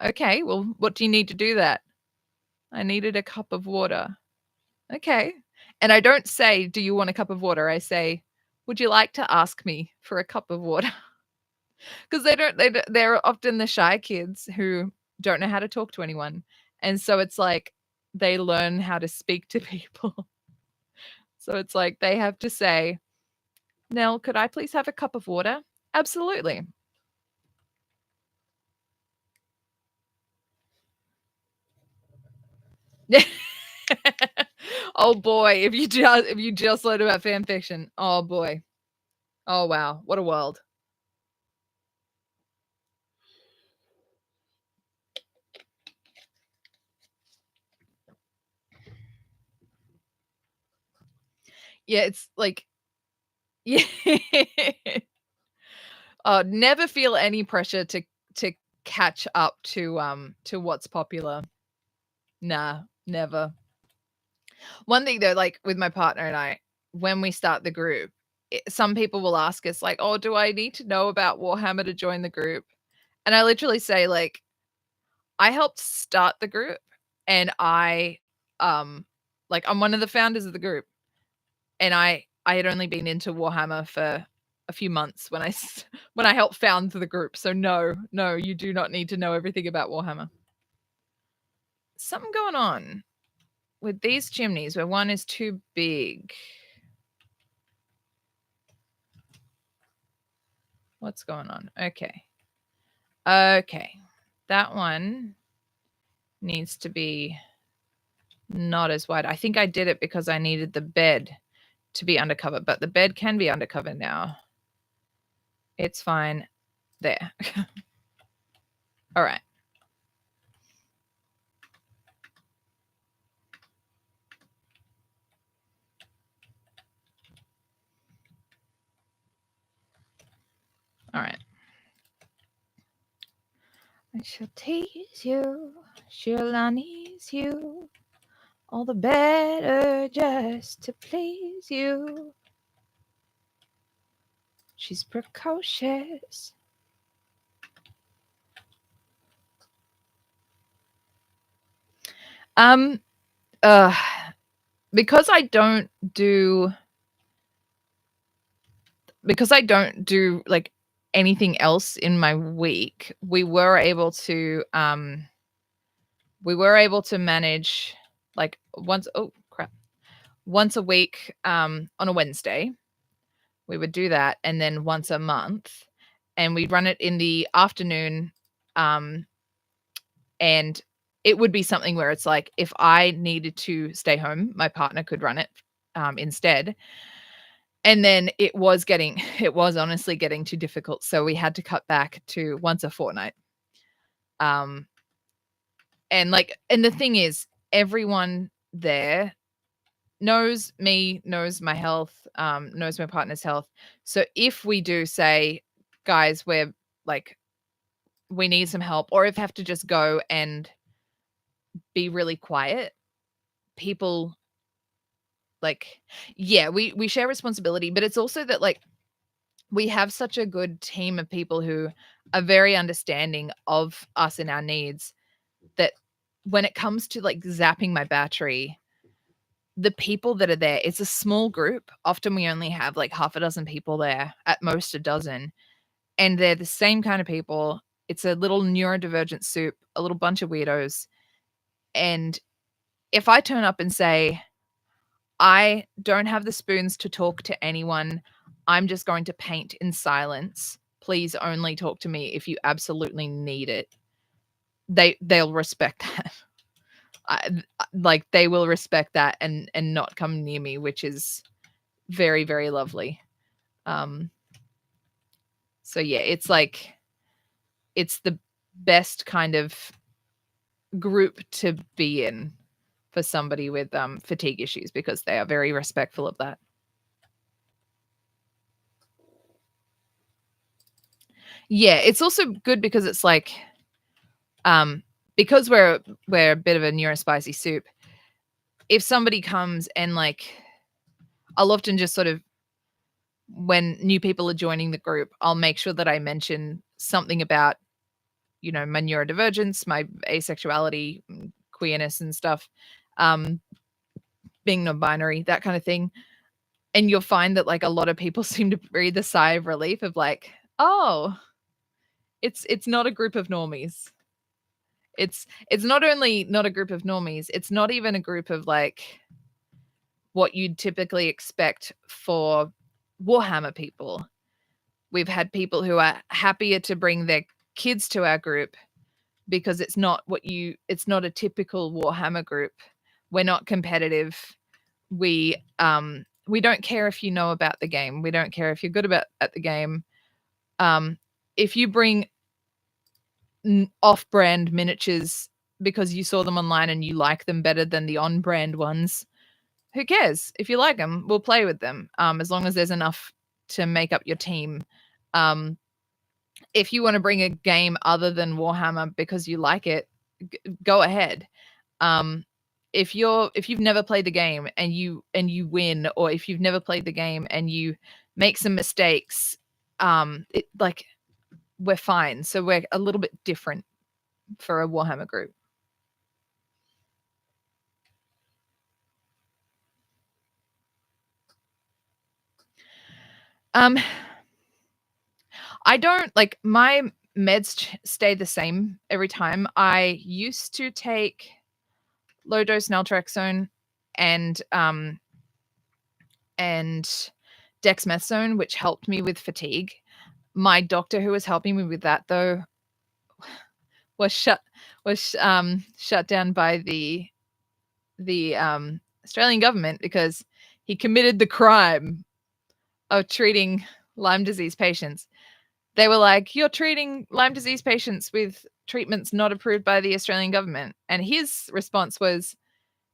Okay, well, what do you need to do that? I needed a cup of water. Okay. And I don't say, do you want a cup of water? I say, would you like to ask me for a cup of water? Because they're often the shy kids who don't know how to talk to anyone. And so it's like they learn how to speak to people. So it's like they have to say, Nell, could I please have a cup of water? Absolutely. Oh boy, if you just learned about fan fiction. Oh boy. Oh wow, what a world. Yeah, it's like yeah. Never feel any pressure to catch up to what's popular. Nah, never. One thing though, like with my partner and I, when we start the group, some people will ask us like, "Oh, do I need to know about Warhammer to join the group?" And I literally say like, I helped start the group and um like I'm one of the founders of the group and I had only been into Warhammer for a few months when when I helped found the group. So no, you do not need to know everything about Warhammer. Something going on with these chimneys where one is too big. What's going on? Okay. That one needs to be not as wide. I think I did it because I needed the bed to be undercover, but the bed can be undercover now. It's fine. There. All right. All right. I shall tease you, she'll unease you, all the better just to please you. She's precocious. Uh because I don't do like anything else in my week, we were able to manage like once a week on a Wednesday. We would do that, and then once a month, and we'd run it in the afternoon. And it would be something where it's like if I needed to stay home, my partner could run it instead. And then it was honestly getting too difficult, so we had to cut back to once a fortnight. And the thing is, everyone there knows me, knows my health, knows my partner's health. So if we do say, guys, we're like, we need some help, or if I have to just go and be really quiet, people like, yeah, we share responsibility, but it's also that like we have such a good team of people who are very understanding of us and our needs, that when it comes to like zapping my battery, the people that are there, it's a small group. Often we only have like half a dozen people there, at most a dozen, and they're the same kind of people. It's a little neurodivergent soup, a little bunch of weirdos. And if I turn up and say, I don't have the spoons to talk to anyone, I'm just going to paint in silence. Please only talk to me if you absolutely need it. They'll respect that. Like they will respect that and not come near me, which is very, very lovely. So yeah, it's like it's the best kind of group to be in for somebody with fatigue issues, because they are very respectful of that. Yeah, it's also good because it's like because we're a bit of a neurospicy soup. If somebody comes and like, I'll often just sort of, when new people are joining the group, I'll make sure that I mention something about, my neurodivergence, my asexuality, queerness and stuff, being non-binary, that kind of thing. And you'll find that like a lot of people seem to breathe a sigh of relief of like, oh, it's not a group of normies. It's not only not a group of normies, it's not even a group of like what you'd typically expect for Warhammer people. We've had people who are happier to bring their kids to our group because it's not a typical Warhammer group. We're not competitive. We don't care if you know about the game. We don't care if you're good at the game. If you bring off-brand miniatures because you saw them online and you like them better than the on-brand ones, who cares? If you like them, we'll play with them, as long as there's enough to make up your team. If you want to bring a game other than Warhammer because you like it, go ahead. If you've never played the game and you win, or if you've never played the game and you make some mistakes, we're fine. So we're a little bit different for a Warhammer group. I don't like my meds stay the same every time. I used to take low dose naltrexone and dexamethasone, which helped me with fatigue. My doctor who was helping me with that though was shut down by the Australian government because he committed the crime of treating Lyme disease patients. They were like, "You're treating Lyme disease patients with treatments not approved by the Australian government." And his response was,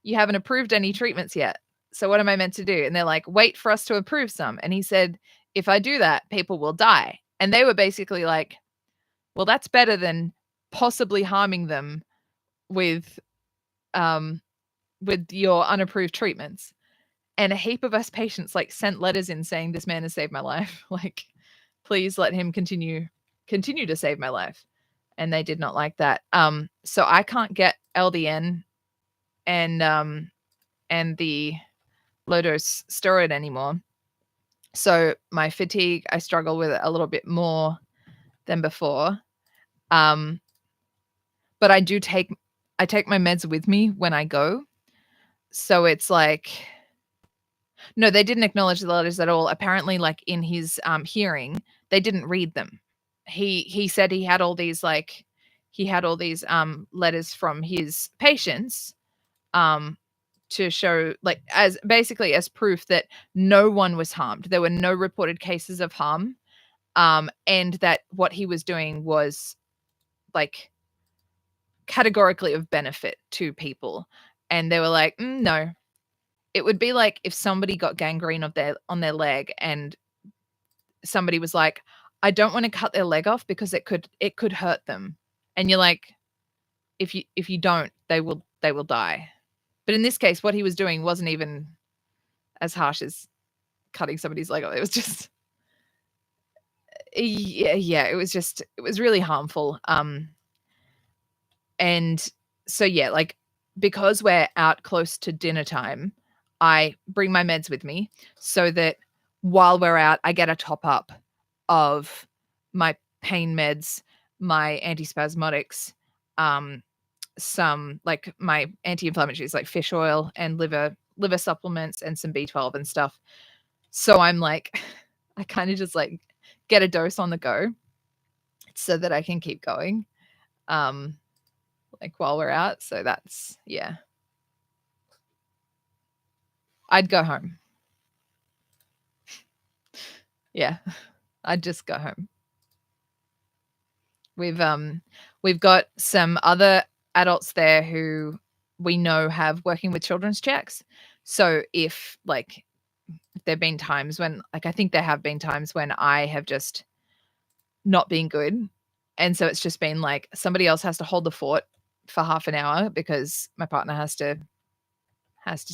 "You haven't approved any treatments yet. So what am I meant to do?" And they're like, "Wait for us to approve some." And he said, "If I do that, people will die." And they were basically like, "Well, that's better than possibly harming them with um with your unapproved treatments." And a heap of us patients like sent letters in saying, "This man has saved my life. Like, please let him continue to save my life." And they did not like that. So I can't get LDN and the low dose steroid anymore. So my fatigue, I struggle with it a little bit more than before. But I take my meds with me when I go. So it's like, no, they didn't acknowledge the letters at all. Apparently, like in his hearing, they didn't read them. He said he had all these letters from his patients to show, like, as basically as proof that no one was harmed. There were no reported cases of harm, and that what he was doing was like categorically of benefit to people. And they were like, no. It would be like if somebody got gangrene on their leg and somebody was like, "I don't want to cut their leg off because it could hurt them." And you're like, if you don't, they will die. But in this case, what he was doing wasn't even as harsh as cutting somebody's leg off. It was just it was really harmful. And so yeah, like, because we're out close to dinner time, I bring my meds with me so that while we're out, I get a top up of my pain meds, my antispasmodics, some like my anti-inflammatories like fish oil and liver supplements and some B12 and stuff. So I'm like, I kind of just like get a dose on the go so that I can keep going. Like while we're out. So that's, yeah. I'd go home. Yeah. I'd just go home. We've got some other adults there who we know have working with children's checks. So if there've been times when, like, I think there have been times when I have just not been good. And so it's just been like somebody else has to hold the fort for half an hour because my partner has to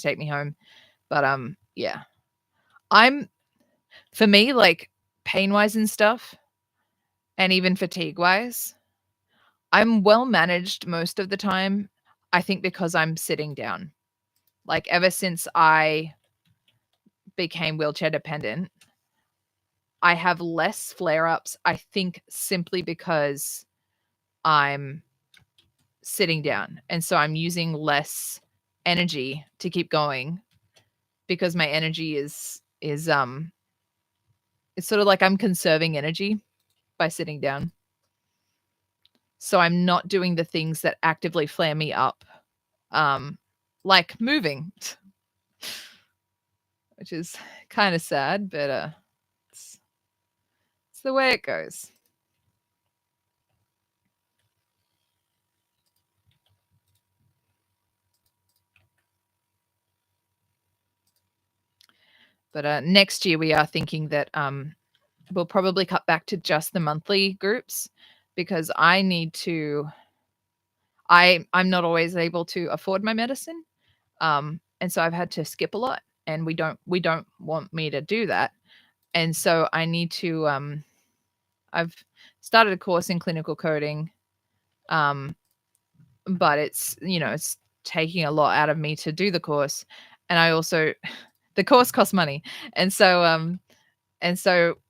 take me home. But yeah. For me, like, pain-wise and stuff, and even fatigue-wise, I'm well managed most of the time, I think because I'm sitting down. Like, ever since I became wheelchair dependent, I have less flare-ups, I think simply because I'm sitting down, and so I'm using less energy to keep going because my energy is it's sort of like I'm conserving energy by sitting down. So I'm not doing the things that actively flare me up, like moving, which is kind of sad, but it's the way it goes. But next year we are thinking that we'll probably cut back to just the monthly groups because I'm not always able to afford my medicine. And so I've had to skip a lot, and we don't want me to do that. And so I need to I've started a course in clinical coding, but it's taking a lot out of me to do the course. And I also the course costs money. And so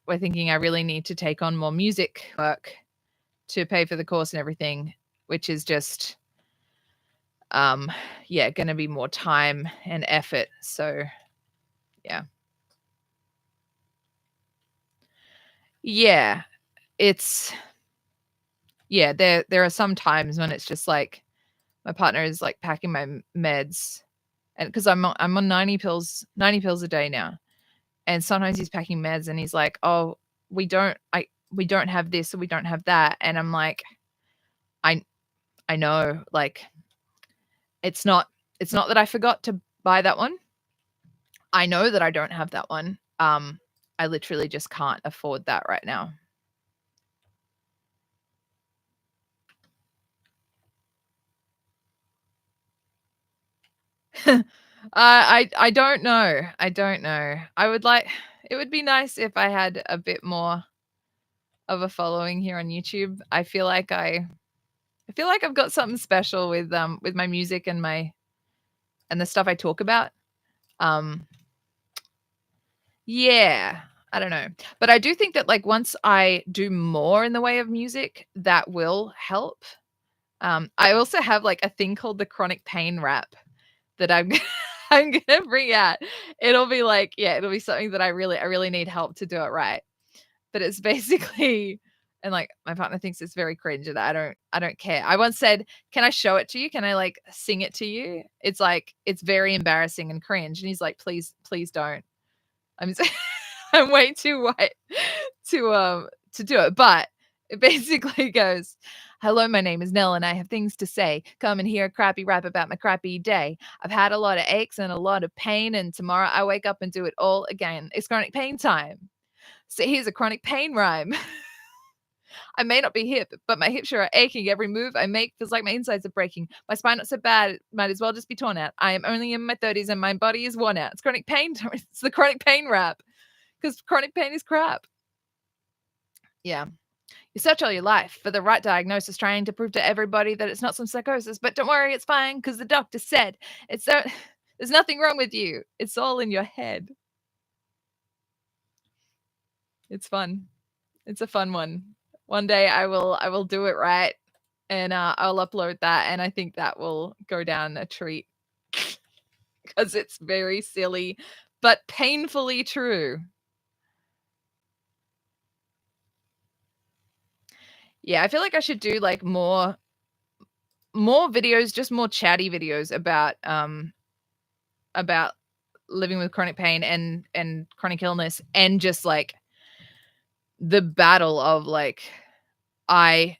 we're thinking I really need to take on more music work to pay for the course and everything, which is just going to be more time and effort. So yeah. it's yeah, there are some times when it's just like my partner is like packing my meds, and because I'm on 90 pills a day now, and sometimes he's packing meds and he's like, oh, we don't have this or we don't have that, and I'm like, I I know, like, it's not that I forgot to buy that one. I know that I don't have that one. I literally just can't afford that right now. I don't know. I don't know. I would like it would be nice if I had a bit more of a following here on YouTube. I feel like I've got something special with my music and the stuff I talk about. Um yeah, I don't know. But I do think that like once I do more in the way of music, that will help. I also have like a thing called the chronic pain rap that I'm I'm gonna bring out. It'll be like, yeah, it'll be something that I really need help to do it right. But it's basically and like my partner thinks it's very cringe and I don't care. I once said, "Can I show it to you? Can I like sing it to you?" It's like it's very embarrassing and cringe. And he's like, please don't. I'm I'm way too white to do it. But it basically goes, hello, my name is Nell and I have things to say. Come and hear a crappy rap about my crappy day. I've had a lot of aches and a lot of pain, and tomorrow I wake up and do it all again. It's chronic pain time. So here's a chronic pain rhyme. I may not be hip, but my hips sure are aching. Every move I make feels like my insides are breaking. My spine not so bad, it might as well just be torn out. I am only in my 30s and my body is worn out. It's chronic pain. It's the chronic pain rap because chronic pain is crap. Yeah. You search all your life for the right diagnosis, trying to prove to everybody that it's not some psychosis. But don't worry, it's fine because the doctor said it's there's nothing wrong with you. It's all in your head. It's fun. It's a fun one. One day I will do it right, and I'll upload that, and I think that will go down a treat because it's very silly, but painfully true. Yeah, I feel like I should do like more videos, just more chatty videos about living with chronic pain and chronic illness, and just like the battle of like I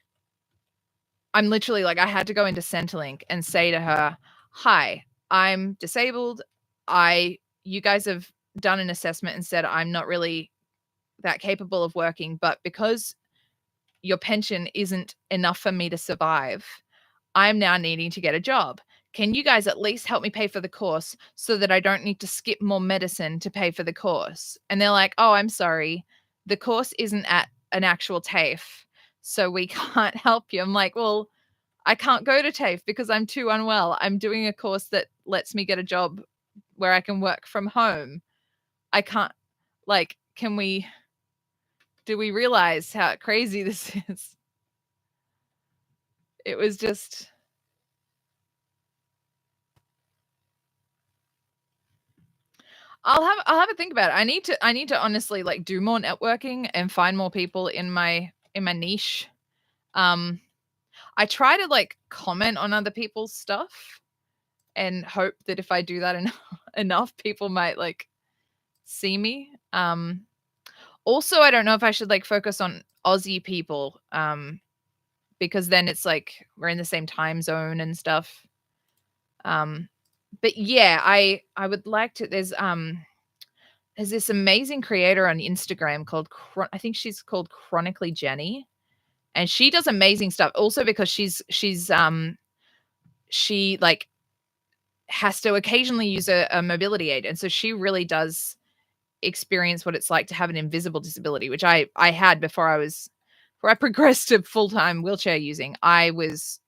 I'm literally like I had to go into Centrelink and say to her, "Hi, I'm disabled. I you guys have done an assessment and said I'm not really that capable of working, but because your pension isn't enough for me to survive, I'm now needing to get a job. Can you guys at least help me pay for the course so that I don't need to skip more medicine to pay for the course?" And they're like, "Oh, I'm sorry. The course isn't at an actual TAFE, so we can't help you." I'm like, "Well, I can't go to TAFE because I'm too unwell. I'm doing a course that lets me get a job where I can work from home. I can't like, can we do we realize how crazy this is?" It was just I'll have a think about it. I need to honestly like do more networking and find more people in my niche. Um I try to like comment on other people's stuff and hope that if I do that enough people might like see me. Also I don't know if I should like focus on Aussie people because then it's like we're in the same time zone and stuff. Um but yeah, I would like to there's this amazing creator on Instagram called I think she's called Chronically Jenny, and she does amazing stuff. Also because she like has to occasionally use a mobility aid, and so she really does experience what it's like to have an invisible disability, which I had before I progressed to full time wheelchair using. I was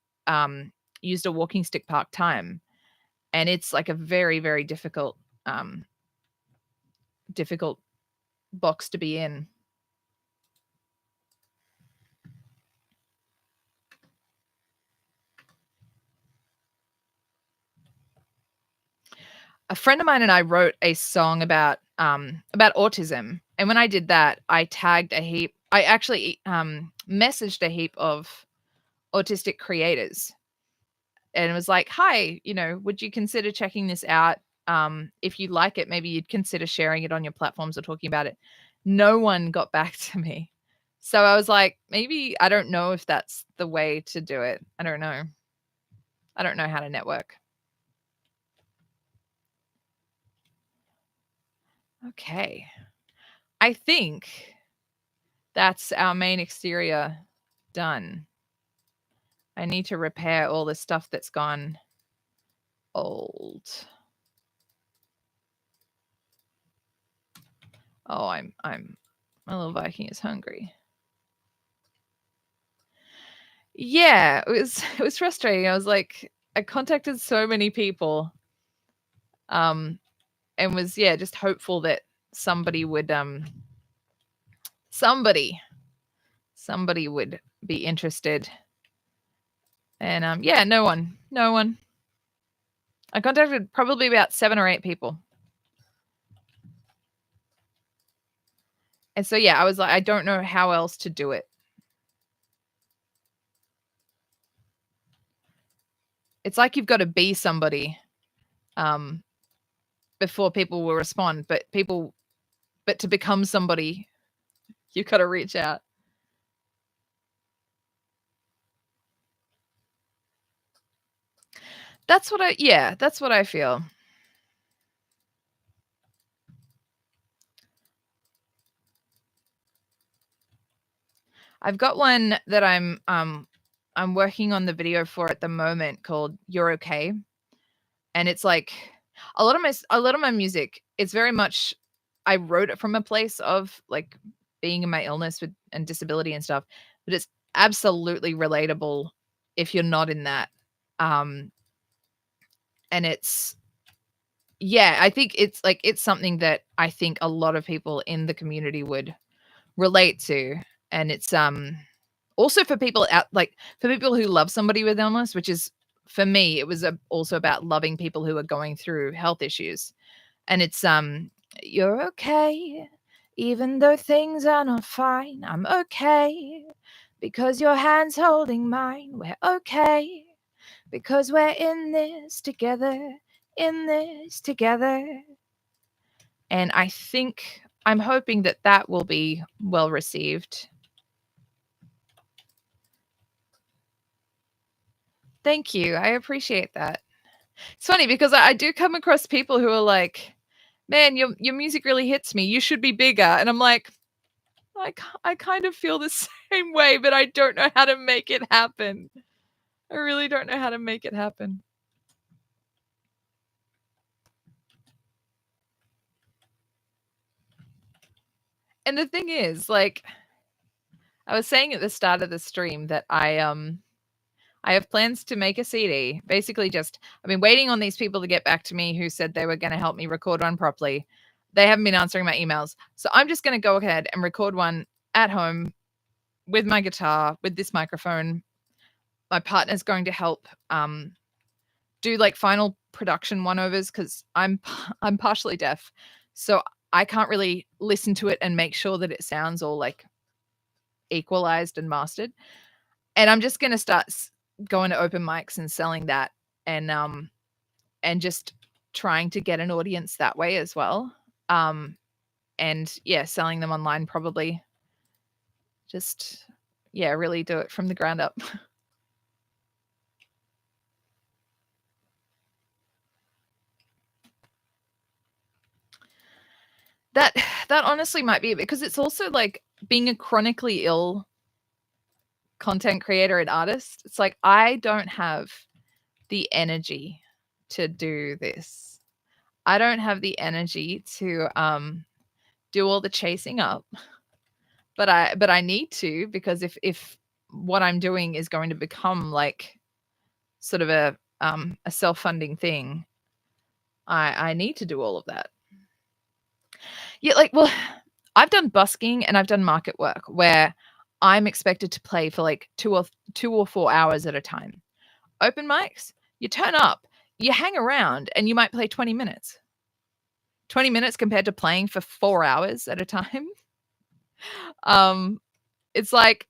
used a walking stick part time, and it's like a very um difficult box to be in. A friend of mine and I wrote a song about autism, and when I did that, I tagged a heap I actually messaged a heap of autistic creators and was like, "Hi, would you consider checking this out? If you like it, maybe you'd consider sharing it on your platforms or talking about it." No one got back to me. So I was like, maybe I don't know if that's the way to do it. I don't know. I don't know how to network. Okay. I think that's our main exterior done. I need to repair all the stuff that's gone old. Oh, my little Viking is hungry. Yeah, it was frustrating. I was like, I contacted so many people, and was just hopeful that somebody would somebody would be interested. And yeah, no one. I contacted probably about 7 or 8 people. And so yeah, I was like, I don't know how else to do it. It's like you've got to be somebody before people will respond, but to become somebody, you've got to reach out. That's what I feel. I've got one that I'm working on the video for at the moment called You're Okay. And it's like a lot of my music, it's very much I wrote it from a place of like being in my illness and disability and stuff, but it's absolutely relatable if you're not in that. Um and it's I think it's something that I think a lot of people in the community would relate to. And it's also for people for people who love somebody with illness, which is for me, it was also about loving people who are going through health issues. And it's you're okay, even though things are not fine. I'm okay because your hand's holding mine. We're okay because we're in this together, in this together. And I'm hoping that will be well received. Thank you. I appreciate that. It's funny because I do come across people who are like, "Man, your music really hits me. You should be bigger." And I'm like, I kind of feel the same way, but I don't know how to make it happen. I really don't know how to make it happen. And the thing is, like I was saying at the start of the stream that I have plans to make a CD. Basically just I've been waiting on these people to get back to me who said they were going to help me record one properly. They haven't been answering my emails. So I'm just going to go ahead and record one at home with my guitar, with this microphone. My partner's going to help do like final production one-overs because I'm partially deaf. So I can't really listen to it and make sure that it sounds all like equalized and mastered. And I'm just going to start going to open mics and selling that and just trying to get an audience that way as well. And yeah, selling them online probably. Just really do it from the ground up. That honestly might be it because it's also like being a chronically ill content creator and artist. It's like I don't have the energy to do this. I don't have the energy to do all the chasing up. But I need to because if what I'm doing is going to become like sort of a self-funding thing, I need to do all of that. Yeah, like, well, I've done busking and I've done market work where I'm expected to play for like 2 or 4 hours at a time. Open mics, you turn up, you hang around, and you might play 20 minutes. 20 minutes compared to playing for 4 hours at a time. it's like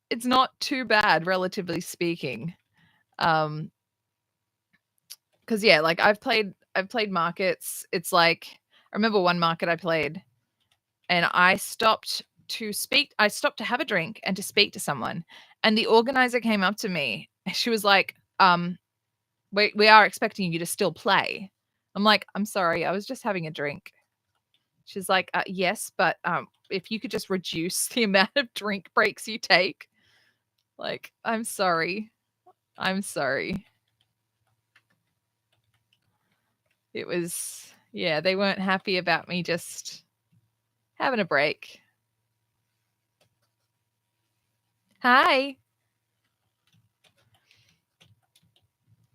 it's not too bad, relatively speaking. Because yeah, like I've played markets. It's like I remember one market I played, and I stopped to have a drink and to speak to someone, and the organizer came up to me and she was like, we are expecting you to still play. I'm like, I'm sorry, I was just having a drink. She's like, yes, but if you could just reduce the amount of drink breaks you take. Like, I'm sorry. It was, yeah, they weren't happy about me just having a break. Hi.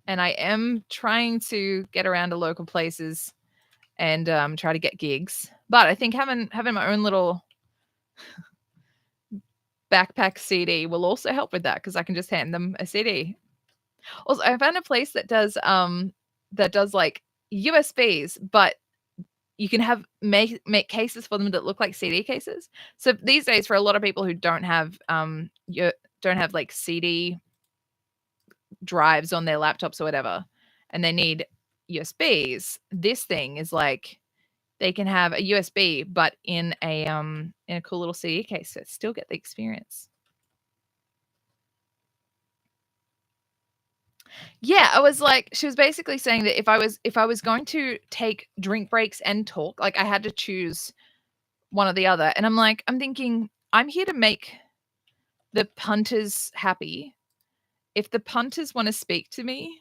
And I am trying to get around to local places and try to get gigs. But I think having my own little backpack CD will also help with that because I can just hand them a CD. Also, I found a place that does like USBs, but you can make cases for them that look like CD cases. So these days, for a lot of people who don't have like CD drives on their laptops or whatever, and they need USBs, this thing is like they can have a USB, but in a cool little CD case, so still get the experience. Yeah, I was like, she was basically saying that if I was going to take drink breaks and talk, like I had to choose one or the other. And I'm thinking, I'm here to make the punters happy. If the punters want to speak to me,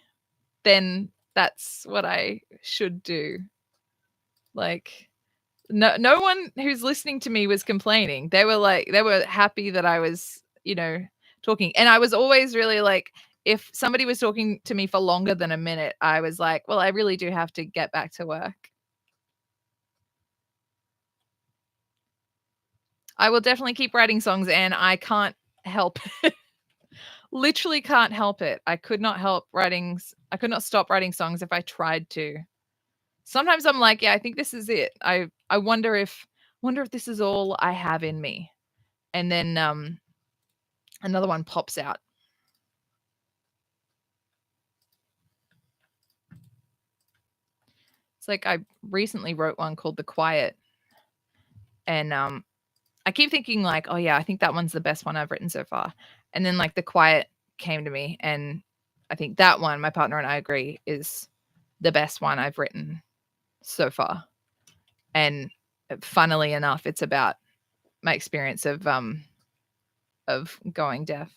then that's what I should do. Like no one who's listening to me was complaining. They were happy that I was, talking. And I was always really like, if somebody was talking to me for longer than a minute, I was like, well, I really do have to get back to work. I will definitely keep writing songs, and I can't help it. Literally can't help it. I could not stop writing songs if I tried to. Sometimes I'm like, yeah, I think this is it. I wonder if this is all I have in me. And then another one pops out. It's like I recently wrote one called The Quiet, and I keep thinking like, oh yeah, I think that one's the best one I've written so far. And then like The Quiet came to me, and I think that one, my partner and I agree, is the best one I've written so far. And funnily enough, it's about my experience of going deaf.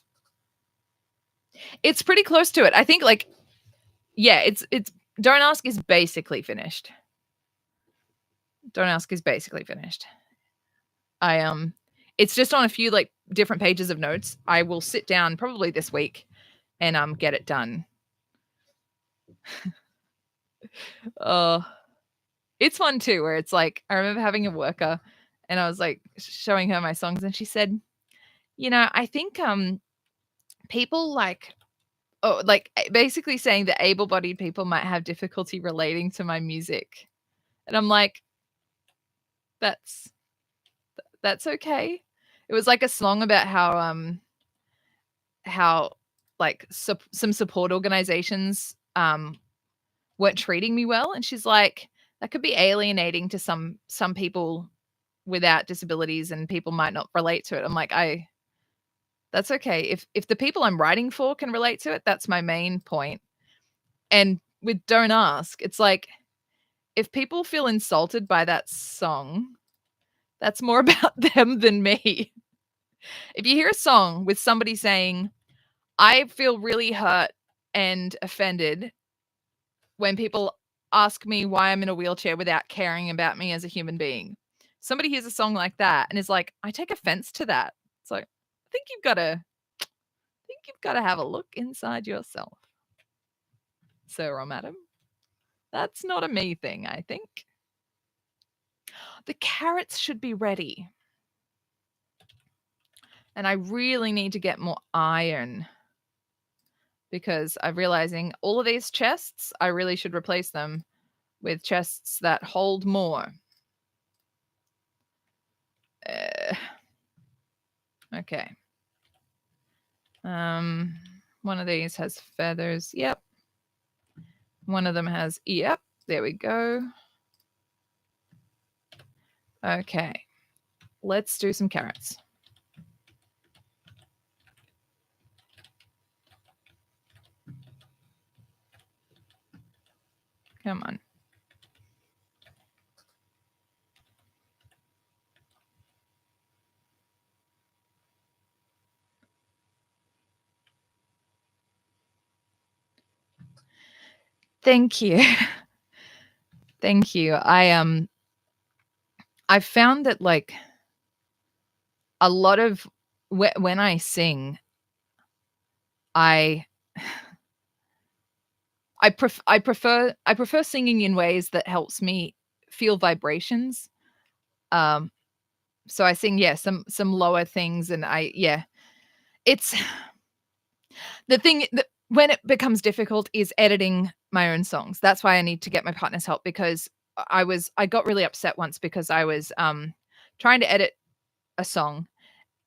It's pretty close to it. I think like, yeah, it's Don't Ask is basically finished. Don't Ask is basically finished. It's just on a few like different pages of notes. I will sit down probably this week and get it done. It's fun too, where it's like I remember having a worker and I was like showing her my songs, and she said, I think people like basically saying that able-bodied people might have difficulty relating to my music. And I'm like, that's okay. It was like a song about how like some support organizations weren't treating me well, and she's like, that could be alienating to some people without disabilities, and people might not relate to it. I'm like, that's okay. If the people I'm writing for can relate to it, that's my main point. And with Don't Ask, it's like, if people feel insulted by that song, that's more about them than me. If you hear a song with somebody saying, I feel really hurt and offended when people ask me why I'm in a wheelchair without caring about me as a human being. Somebody hears a song like that and is like, I take offense to that. It's like, I think you've got to have a look inside yourself, sir or madam. That's not a me thing, I think. The carrots should be ready. And I really need to get more iron, because I'm realizing all of these chests, I really should replace them with chests that hold more. Okay. One of these has feathers. Yep. One of them has, yep. There we go. Okay. Let's do some carrots. Come on. Thank you. Thank you. I found that like a lot of when I sing, I prefer singing in ways that helps me feel vibrations. So I sing, yeah, some lower things, and it's the thing that when it becomes difficult is editing my own songs. That's why I need to get my partner's help, because I got really upset once because I was trying to edit a song,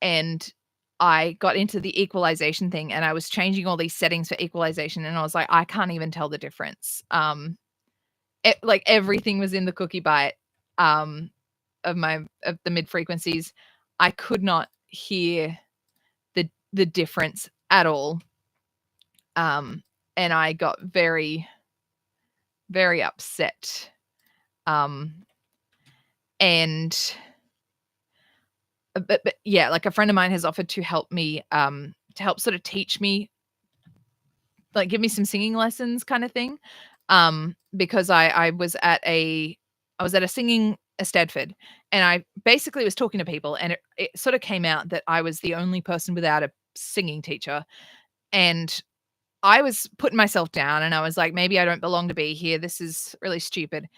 and I got into the equalization thing, and I was changing all these settings for equalization, and I was like, I can't even tell the difference. Like everything was in the cookie bite of the mid frequencies. I could not hear the difference at all. And I got very, very upset. And but yeah, like a friend of mine has offered to help me, to help sort of teach me, like give me some singing lessons kind of thing. Because I was at a singing Eisteddfod, and I basically was talking to people, and it sort of came out that I was the only person without a singing teacher. And I was putting myself down, and I was like, maybe I don't belong to be here. This is really stupid.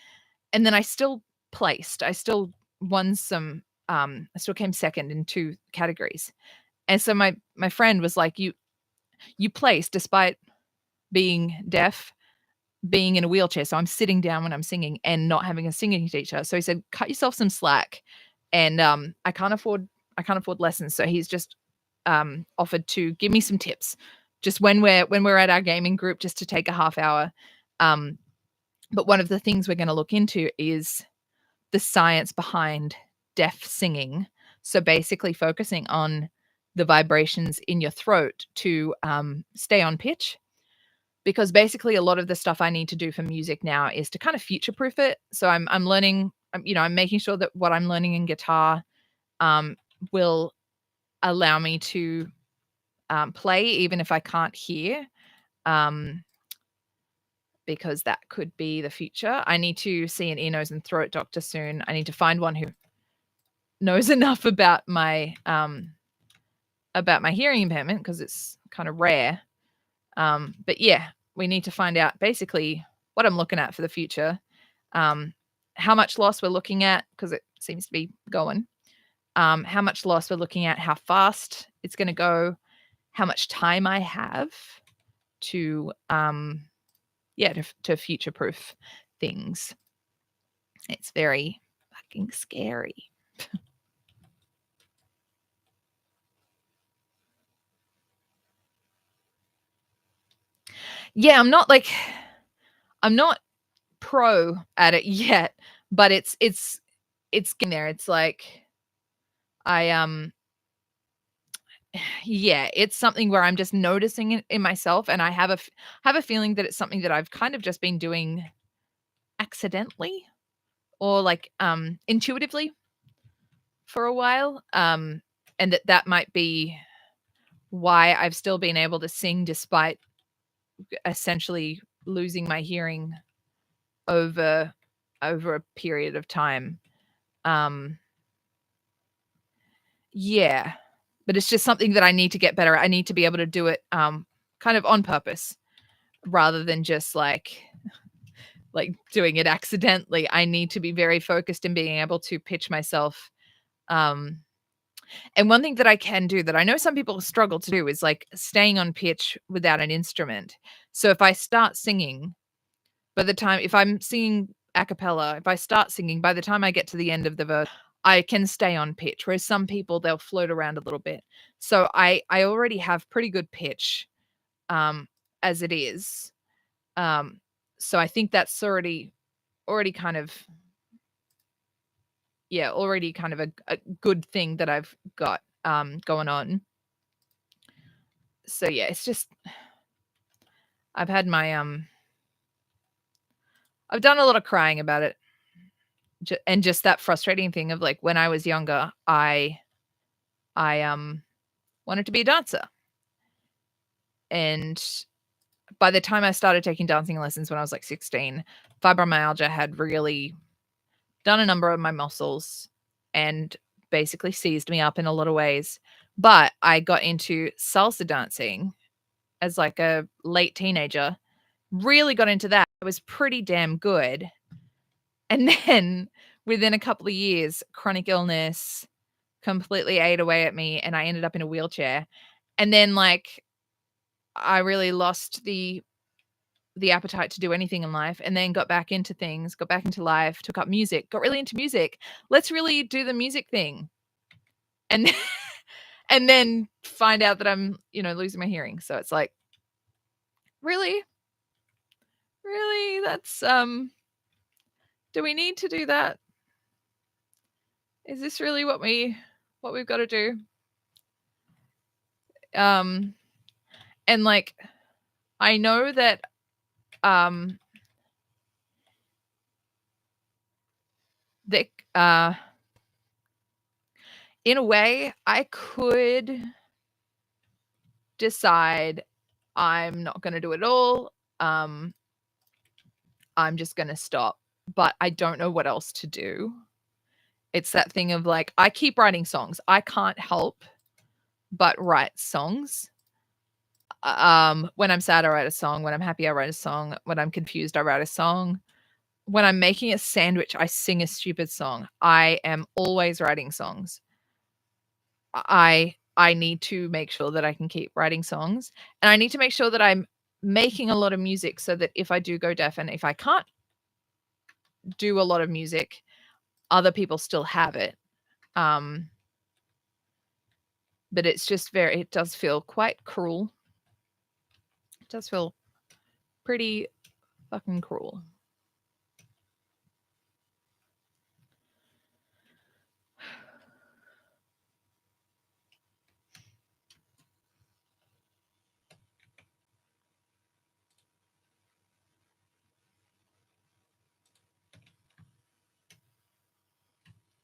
And then I still placed. I still won some. I still came second in 2 categories. And so my friend was like, you placed despite being deaf, being in a wheelchair. So I'm sitting down when I'm singing and not having a singing teacher. So he said, cut yourself some slack. And I can't afford lessons. So he's just offered to give me some tips, just when we're at our gaming group, just to take a half hour. But one of the things we're going to look into is the science behind deaf singing. So basically focusing on the vibrations in your throat to stay on pitch. Because basically a lot of the stuff I need to do for music now is to kind of future proof it. So I'm learning, I'm making sure that what I'm learning in guitar will allow me to play even if I can't hear, because that could be the future. I need to see an ear, nose, and throat doctor soon. I need to find one who knows enough about my hearing impairment, because it's kind of rare. But yeah, we need to find out basically what I'm looking at for the future, how much loss we're looking at, because it seems to be going, how much loss we're looking at, how fast it's going to go, how much time I have to to future proof things. It's very fucking scary. Yeah, I'm not pro at it yet, but it's getting there. It's like I yeah, it's something where I'm just noticing it in myself, and I have a feeling that it's something that I've kind of just been doing accidentally, or like intuitively for a while, and that might be why I've still been able to sing despite essentially losing my hearing over a period of time. Yeah, but it's just something that I need to get better at. I need to be able to do it kind of on purpose, rather than just like doing it accidentally. I need to be very focused in being able to pitch myself. And one thing that I can do that I know some people struggle to do is like staying on pitch without an instrument. So if I start singing, if I'm singing a cappella, if I start singing, by the time I get to the end of the verse, I can stay on pitch, whereas some people, they'll float around a little bit. So I already have pretty good pitch, as it is. Um, so I think that's already kind of already kind of a good thing that I've got, going on. So yeah, it's just I've had my, I've done a lot of crying about it. And just that frustrating thing of, like, when I was younger, I wanted to be a dancer. And by the time I started taking dancing lessons when I was, like, 16, fibromyalgia had really done a number of my muscles and basically seized me up in a lot of ways. But I got into salsa dancing as, like, a late teenager, really got into that. I was pretty damn good. And then within a couple of years, chronic illness completely ate away at me, and I ended up in a wheelchair. And then, like, I really lost the appetite to do anything in life, and then got back into things, got back into life, took up music, got really into music. Let's really do the music thing. And and then find out that I'm, losing my hearing. So it's like, really? Really? That's do we need to do that? Is this really what we've got to do? Um and like I know that um that in a way I could decide I'm not going to do it all. I'm just going to stop, but I don't know what else to do. It's that thing of, like, I keep writing songs. I can't help but write songs. When I'm sad, I write a song. When I'm happy, I write a song. When I'm confused, I write a song. When I'm making a sandwich, I sing a stupid song. I am always writing songs. I need to make sure that I can keep writing songs, and I need to make sure that I'm making a lot of music so that if I do go deaf and if I can't do a lot of music, other people still have it. Um, but it's just it does feel quite cruel. It does feel pretty fucking cruel.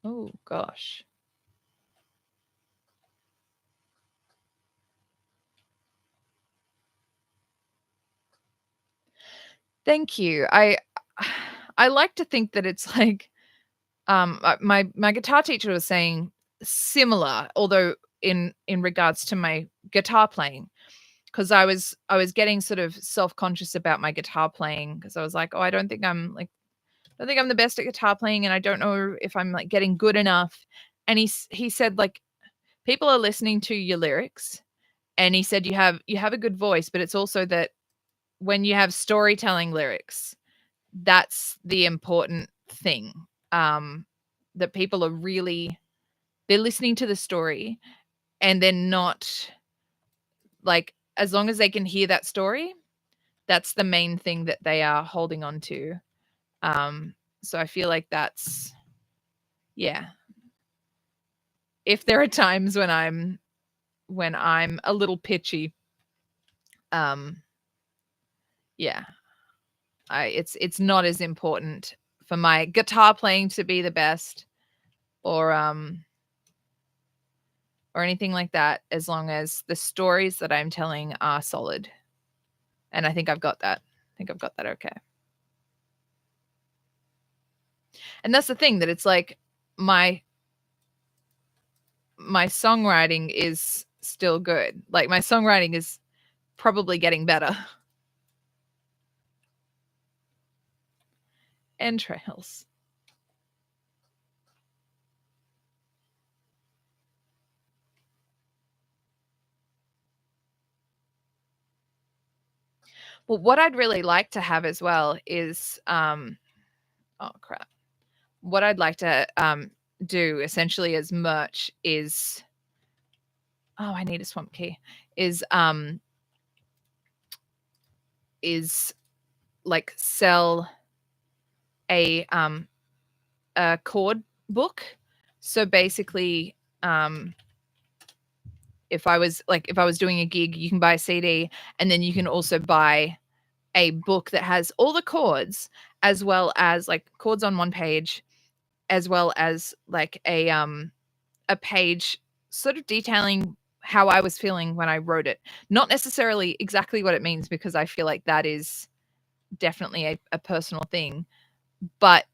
Oh gosh. Thank you. I like to think that it's like my guitar teacher was saying similar, although in regards to my guitar playing, because I was getting sort of self-conscious about my guitar playing because I was like, oh, I don't think I'm the best at guitar playing, and I don't know if I'm, like, getting good enough. And he said, like, people are listening to your lyrics, and he said you have a good voice, but it's also that when you have storytelling lyrics, that's the important thing. Um, that people are really they're listening to the story, and they're not, like, as long as they can hear that story, that's the main thing that they are holding on to. So I feel like that's yeah. If there are times when I'm a little pitchy, um, yeah, it's not as important for my guitar playing to be the best or or anything like that, as long as the stories that I'm telling are solid. And I think I've got that. I think I've got that okay. And that's the thing, that it's like my my songwriting is still good. Like, my songwriting is probably getting better. Entrails. Well, what I'd really like to have as well is oh crap. What I'd like to do essentially as merch is, oh, I need a swamp key, is like sell a chord book. So basically, if I was doing a gig, you can buy a CD, and then you can also buy a book that has all the chords, as well as like chords on one page, as well as like a page sort of detailing how I was feeling when I wrote it. Not necessarily exactly what it means, because I feel like that is definitely a personal thing, but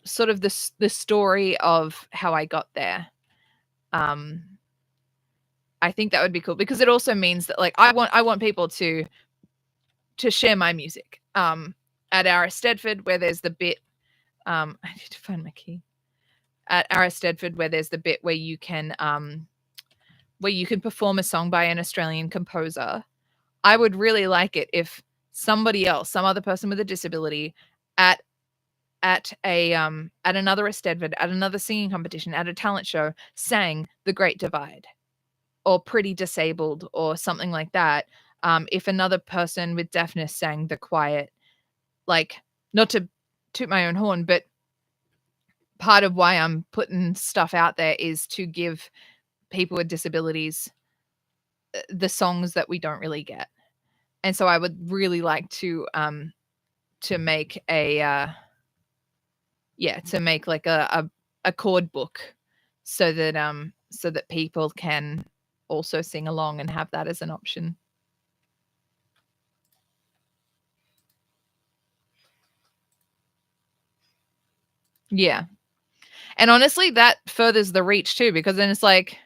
sort of the story of how I got there. I think that would be cool, because it also means that like I want people to share my music. At Aristedford, where there's the bit, I need to find my key. At Aristedford, where there's the bit where you can perform a song by an Australian composer. I would really like it if somebody else, some other person with a disability, at another Eisteddfod, at another singing competition, at a talent show, sang The Great Divide or Pretty Disabled or something like that. If another person with deafness sang The Quiet, like, not to toot my own horn, but part of why I'm putting stuff out there is to give people with disabilities the songs that we don't really get. And so I would really like to make like a chord book, so that people can also sing along and have that as an option. Yeah. And honestly, that furthers the reach too, because then it's like,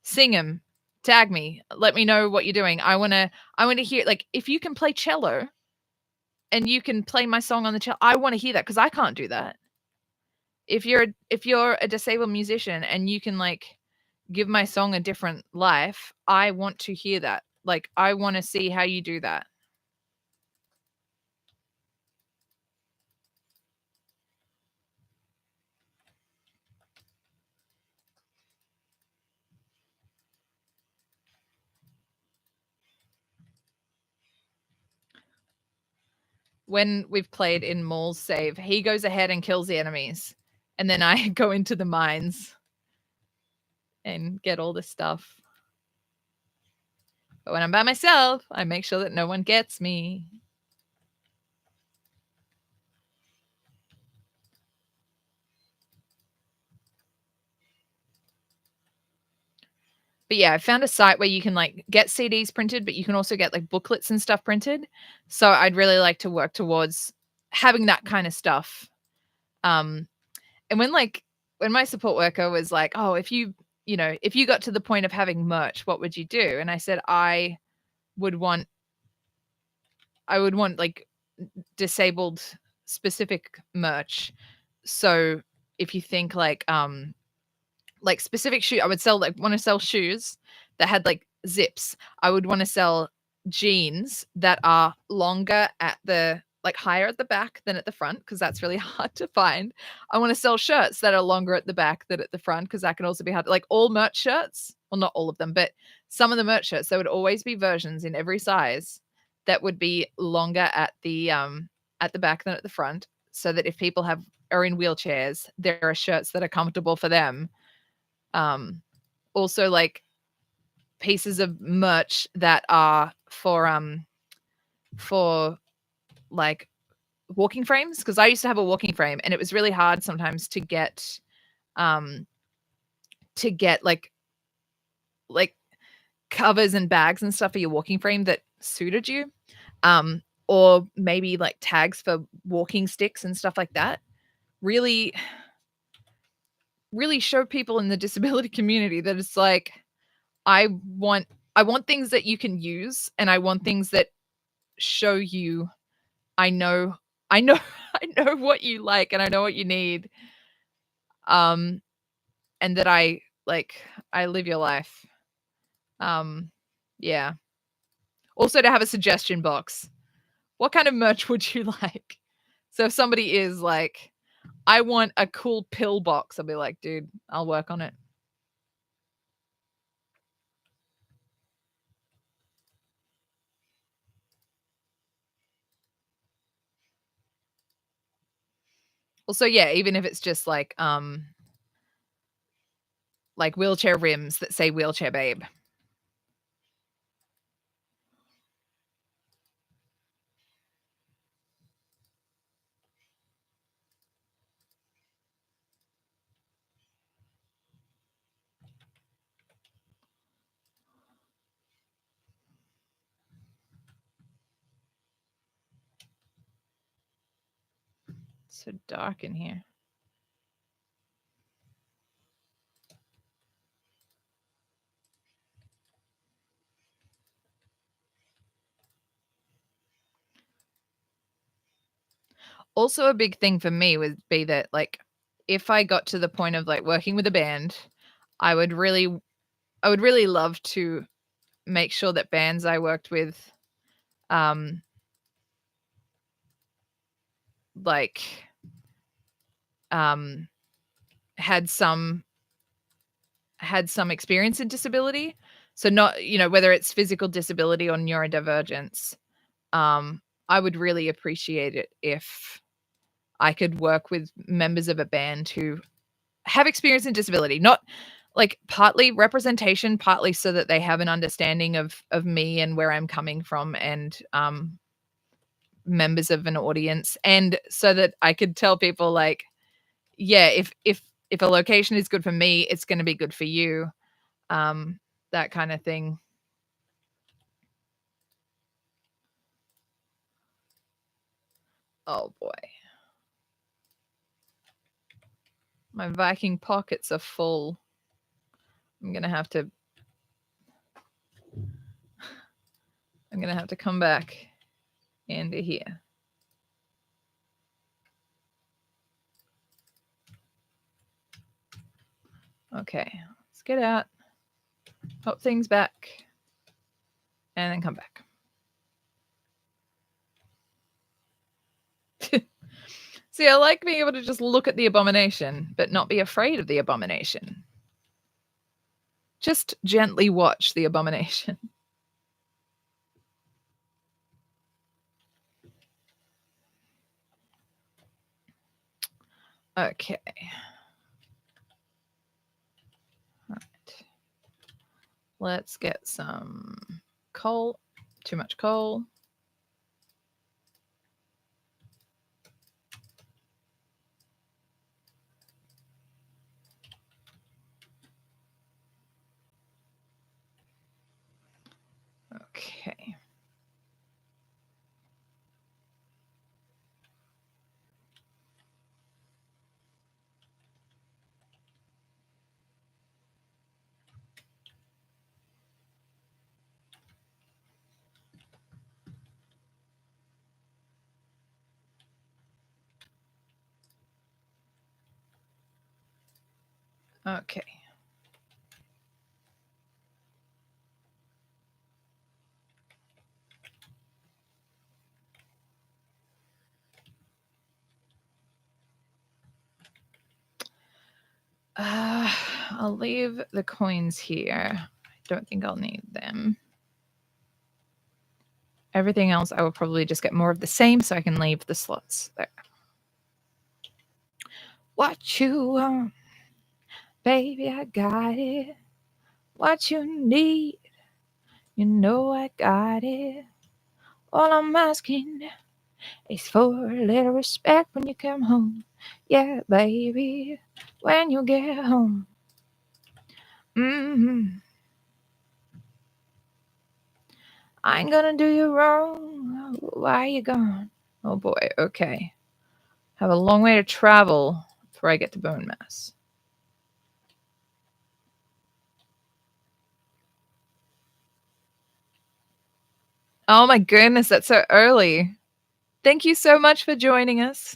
sing them, tag me, let me know what you're doing. I want to hear, like, if you can play cello and you can play my song on the cello, I want to hear that, because I can't do that. If you're a disabled musician and you can like give my song a different life, I want to hear that. Like, I want to see how you do that. When we've played in Maul's save, he goes ahead and kills the enemies, and then I go into the mines and get all this stuff. But when I'm by myself, I make sure that no one gets me. But yeah, I found a site where you can like get CDs printed, but you can also get like booklets and stuff printed. So I'd really like to work towards having that kind of stuff. And when my support worker was like, "Oh, if you got to the point of having merch, what would you do?" And I said, would want like disabled specific merch. So if you think like specific shoe, I would want to sell shoes that had like zips. I would want to sell jeans that are longer at the like higher at the back than at the front, because that's really hard to find. I want to sell shirts that are longer at the back than at the front, because that can also be hard. Like all merch shirts, well, not all of them, but some of the merch shirts, there would always be versions in every size that would be longer at the back than at the front, so that if people are in wheelchairs, there are shirts that are comfortable for them. Also like pieces of merch that are for like walking frames, because I used to have a walking frame and it was really hard sometimes to get like covers and bags and stuff for your walking frame that suited you, or maybe like tags for walking sticks and stuff like that. Really show people in the disability community that it's like, I want things that you can use, and I want things that show you I know I know I know what you like and I know what you need. And that I live your life. Yeah. Also to have a suggestion box. What kind of merch would you like? So if somebody is like, I want a cool pill box. I'll be like, dude, I'll work on it. Also, yeah, even if it's just like wheelchair rims that say wheelchair babe. It's so dark in here. Also, a big thing for me would be that, like, if I got to the point of like working with a band, I would really love to make sure that bands I worked with, like, had some experience in disability. So not, whether it's physical disability or neurodivergence. I would really appreciate it if I could work with members of a band who have experience in disability, not like partly representation, partly so that they have an understanding of me and where I'm coming from, and members of an audience, and so that I could tell people like, yeah, if a location is good for me, it's going to be good for you, that kind of thing. Oh boy, my Viking pockets are full. I'm gonna have to come back into here. Okay, let's get out, pop things back, and then come back. See, I like being able to just look at the abomination, but not be afraid of the abomination. Just gently watch the abomination. Okay. All right. Let's get some coal. Too much coal. Okay. Okay. I'll leave the coins here. I don't think I'll need them. Everything else, I will probably just get more of the same so I can leave the slots there. What you want, baby, I got it. What you need, you know I got it. All I'm asking is for a little respect when you come home. Yeah, baby, when you get home. Mm-hmm. I ain't gonna do you wrong. Why you gone? Oh boy, okay. Have a long way to travel before I get to Bone Mass. Oh my goodness, that's so early. Thank you so much for joining us.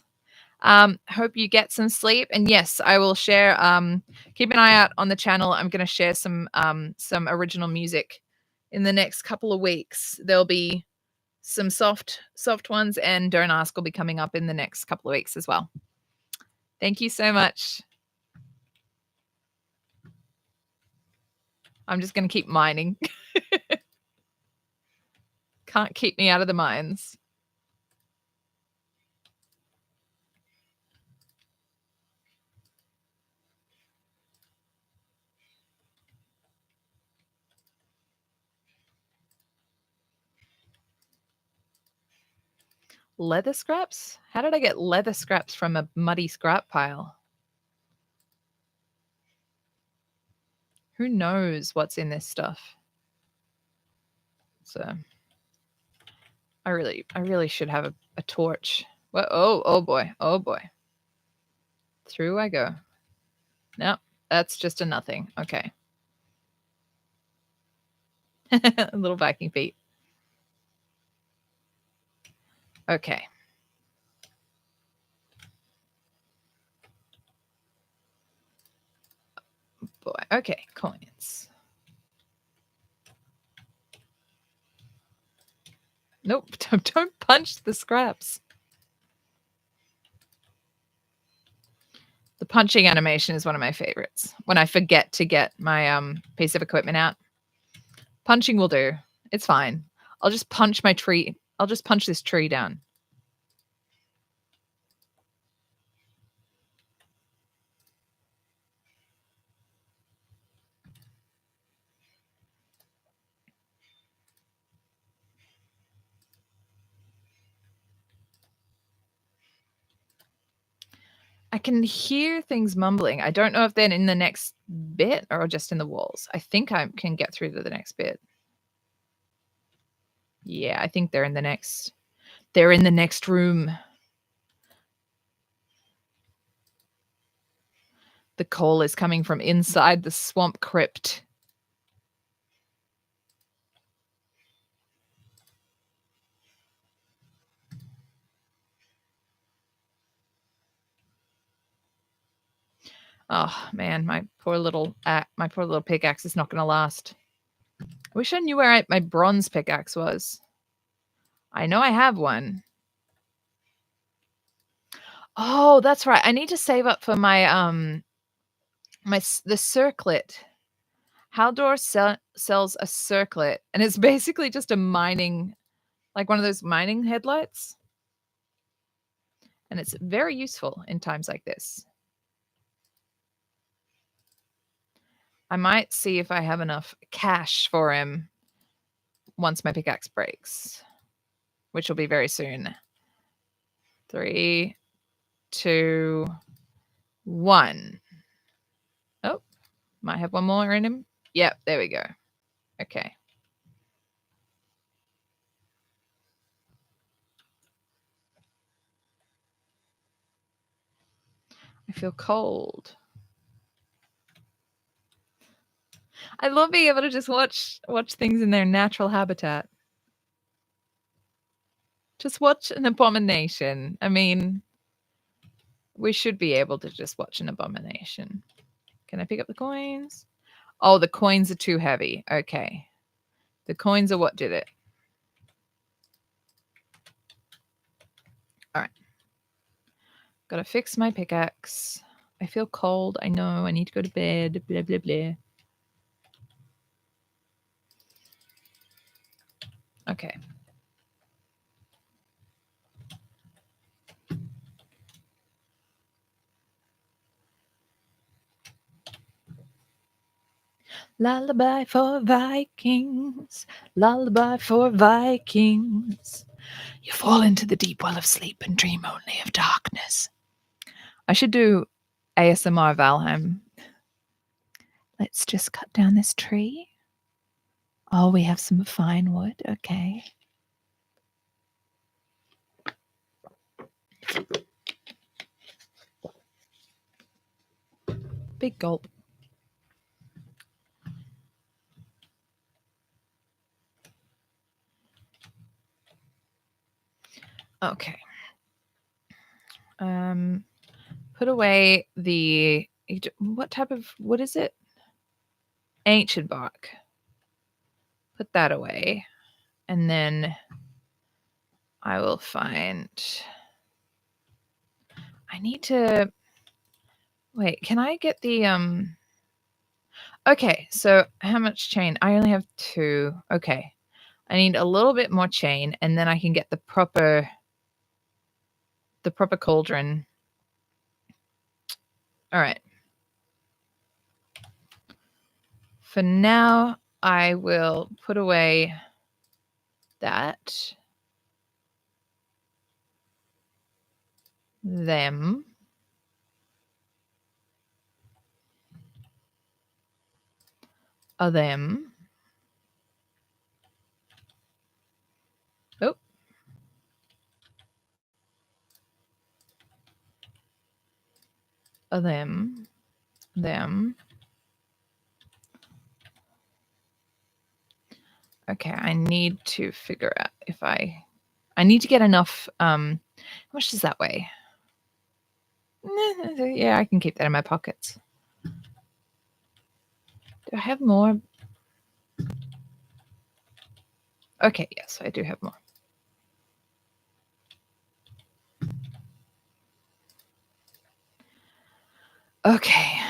Hope you get some sleep. And yes, I will share. Keep an eye out on the channel. I'm going to share some original music in the next couple of weeks. There'll be some soft ones, and Don't Ask will be coming up in the next couple of weeks as well. Thank you so much. I'm just going to keep mining. Can't keep me out of the mines. Leather scraps? How did I get leather scraps from a muddy scrap pile? Who knows what's in this stuff? So I really should have a torch. Well, oh boy. Oh boy. Through I go. No, that's just a nothing. Okay. Little Viking feet. Okay. Boy. Okay, coins. Nope, don't punch the scraps. The punching animation is one of my favorites. When I forget to get my piece of equipment out, punching will do. It's fine. I'll just punch my tree. I'll just punch this tree down. I can hear things mumbling. I don't know if they're in the next bit or just in the walls. I think I can get through to the next bit. Yeah, I think they're in the next. They're in the next room. The coal is coming from inside the swamp crypt. Oh man, my poor little pickaxe is not going to last. I wish I knew where my bronze pickaxe was. I know I have one. Oh, that's right. I need to save up for my the circlet. Haldor sells a circlet, and it's basically just a mining, like one of those mining headlights. And it's very useful in times like this. I might see if I have enough cash for him once my pickaxe breaks, which will be very soon. 3, 2, 1. Oh, might have one more in him. Yep, there we go. Okay. I feel cold. I love being able to just watch things in their natural habitat. Just watch an abomination. I mean, we should be able to just watch an abomination. Can I pick up the coins? Oh, the coins are too heavy. Okay. The coins are what did it. All right. Gotta fix my pickaxe. I feel cold. I know. I need to go to bed. Blah, blah, blah. Okay. Lullaby for Vikings. Lullaby for Vikings. You fall into the deep well of sleep and dream only of darkness. I should do ASMR Valheim. Let's just cut down this tree. Oh, we have some fine wood. Okay. Big gulp. Okay. Put away the what type of wood is it? Ancient bark. Put that away. And then I will find I need to Wait, can I get the Okay, so how much chain? I only have 2. Okay. I need a little bit more chain, and then I can get the proper cauldron. All right. For now, I will put away that. Them. Them. Oh. Them. Them. Okay, I need to figure out if I need to get enough. How much does that weigh? Yeah, I can keep that in my pockets. Do I have more? Okay, yes, I do have more. Okay.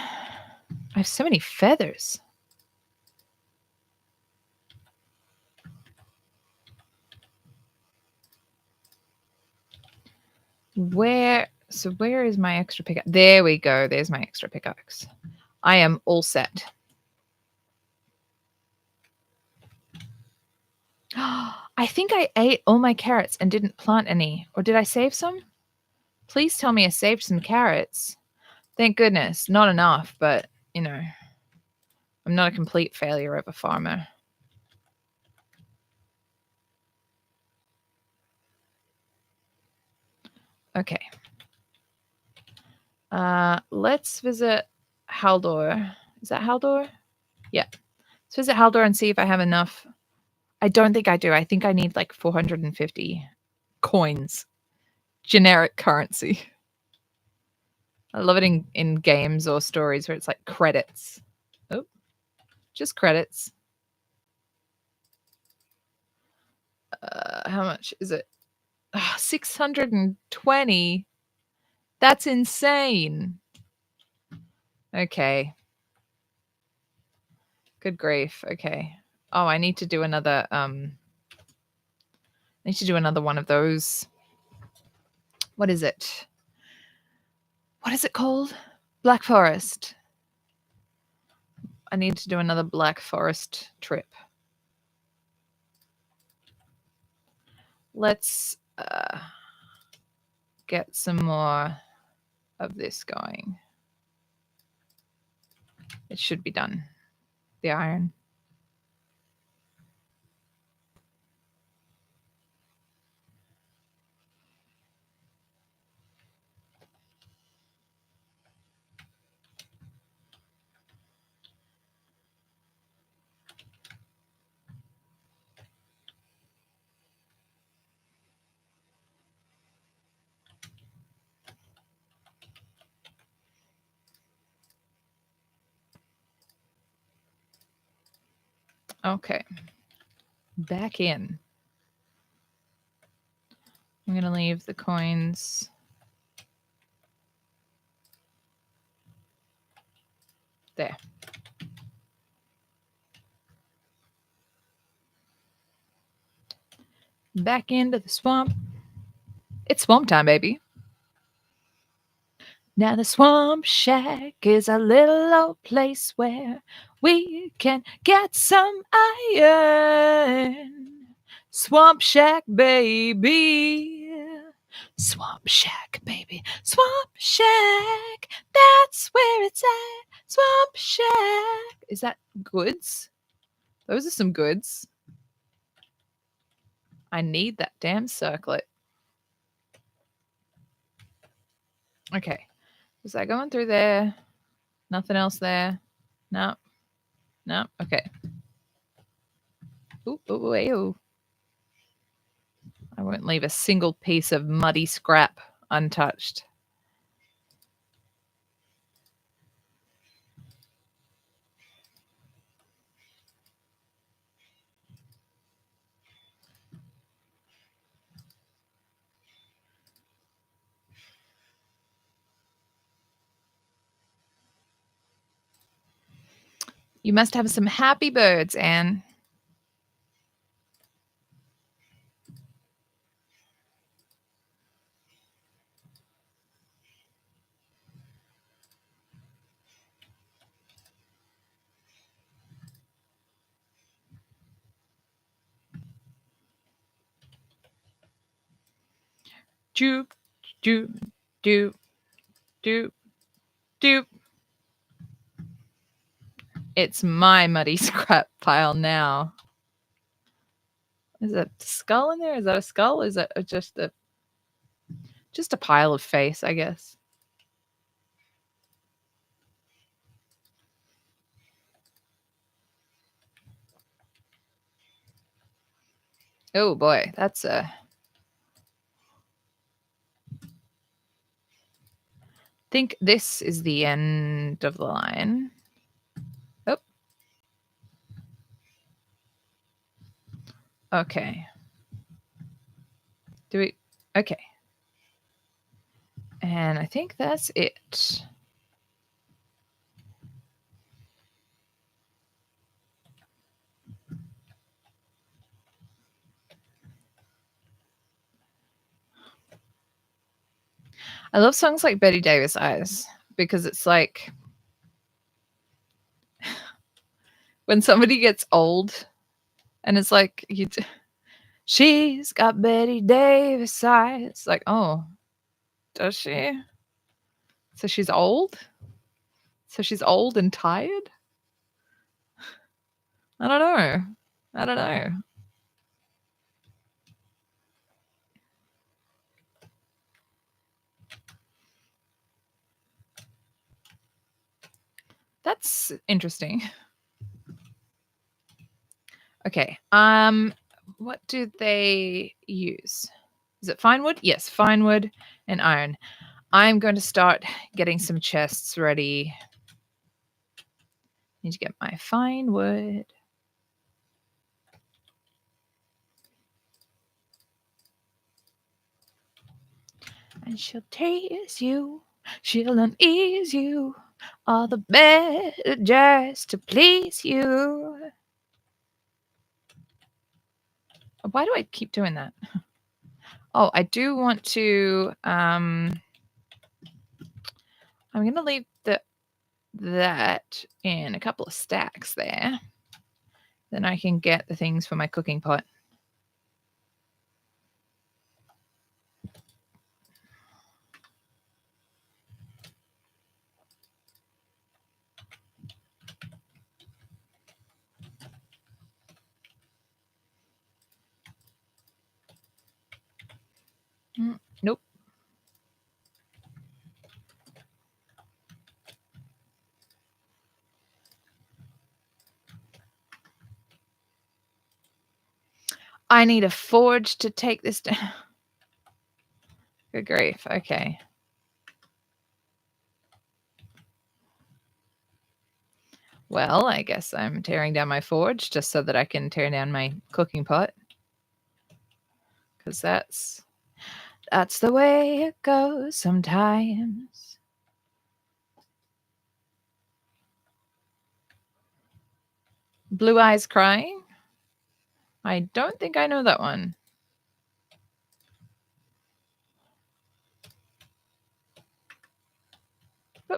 I have so many feathers. Where is my extra pickaxe? There we go. There's my extra pickaxe. I am all set. I think I ate all my carrots and didn't plant any. Or did I save some? Please tell me I saved some carrots. Thank goodness. Not enough, but, you know, I'm not a complete failure of a farmer. Okay. Let's visit Haldor. Is that Haldor? Yeah. Let's visit Haldor and see if I have enough. I don't think I do. I think I need like 450 coins. Generic currency. I love it in games or stories where it's like credits. Oh, just credits. How much is it? 620. That's insane. Okay. Good grief. Okay. Oh, I need to do another one of those. What is it? What is it called? Black Forest. I need to do another Black Forest trip. Let's get some more of this going. It should be done. The iron. Okay. Back in. I'm going to leave the coins there. Back into the swamp. It's swamp time, baby. Now the swamp shack is a little old place where we can get some iron. Swamp shack, baby. Swamp shack, baby. Swamp shack. That's where it's at. Swamp shack. Is that goods? Those are some goods. I need that damn circlet. Okay. Was I going through there? Nothing else there? No. No. Okay. Ooh, ooh, ooh. I won't leave a single piece of muddy scrap untouched. You must have some happy birds, Anne. Doop, doop, doop, doop, doop. It's my muddy scrap pile now. Is that a skull in there? Is that a skull? Is that just a pile of face, I guess? Oh boy, that's a... I think this is the end of the line. Oh. Okay. Do we... Okay. And I think that's it. I love songs like Betty Davis Eyes because it's like when somebody gets old and it's like, she's got Betty Davis eyes. It's like, oh, does she? So she's old? So she's old and tired? I don't know. I don't know. That's interesting. Okay. What do they use? Is it fine wood? Yes, fine wood and iron. I'm going to start getting some chests ready. Need to get my fine wood. And she'll tease you. She'll unease you. All the better just to please you. Why do I keep doing that? Oh, I do want to... I'm going to leave that in a couple of stacks there. Then I can get the things for my cooking pot. Nope. I need a forge to take this down. Good grief. Okay. Well, I guess I'm tearing down my forge just so that I can tear down my cooking pot. Because that's the way it goes sometimes. Blue Eyes Crying? I don't think I know that one. Oh.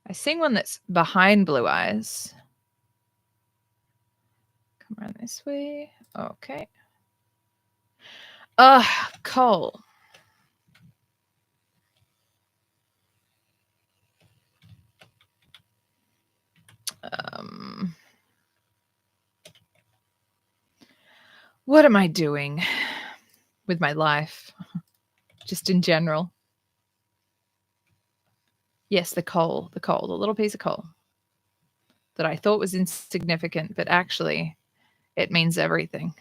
I sing one that's behind Blue Eyes. Come around this way. Okay. Coal. What am I doing with my life? Just in general. Yes, the little piece of coal that I thought was insignificant, but actually it means everything.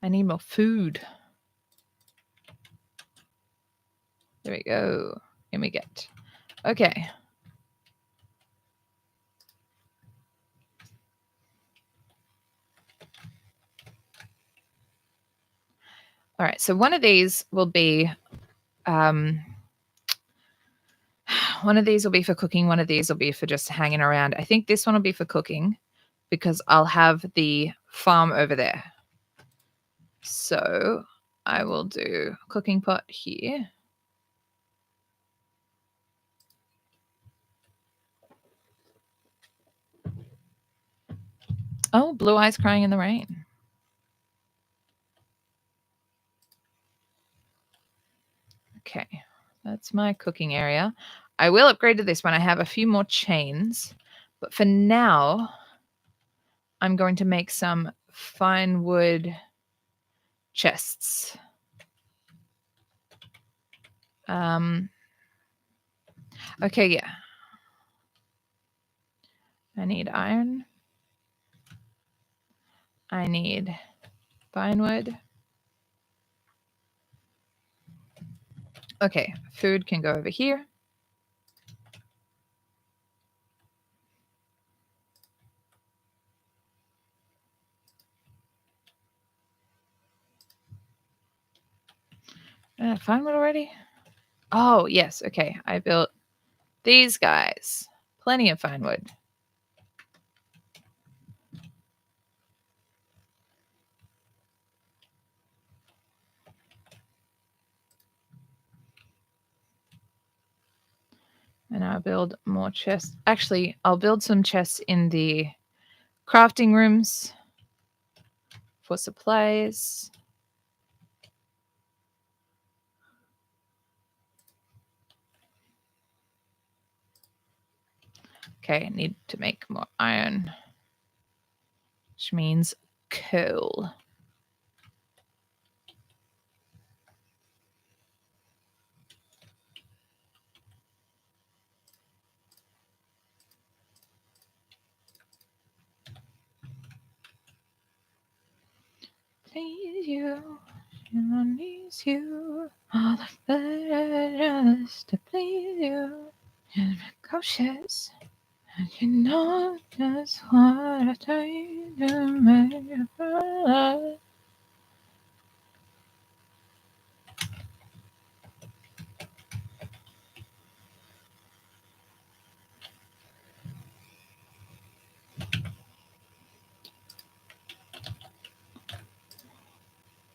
I need more food. There we go. And we get. Okay. All right. So one of these will be one of these will be for cooking. One of these will be for just hanging around. I think this one will be for cooking because I'll have the farm over there. So I will do cooking pot here. Oh, Blue Eyes Crying in the Rain. Okay, that's my cooking area. I will upgrade to this when I have a few more chains. But for now, I'm going to make some fine wood chests. Okay, yeah. I need iron. I need fine wood. Okay, food can go over here. Fine wood already? Oh, yes. Okay, I built these guys. Plenty of fine wood. And I'll build more chests. Actually, I'll build some chests in the crafting rooms for supplies. Okay, I need to make more iron, which means coal. Please you, on needs you, all the just to please you. And cautious, and you know just what I tell you to make you feel.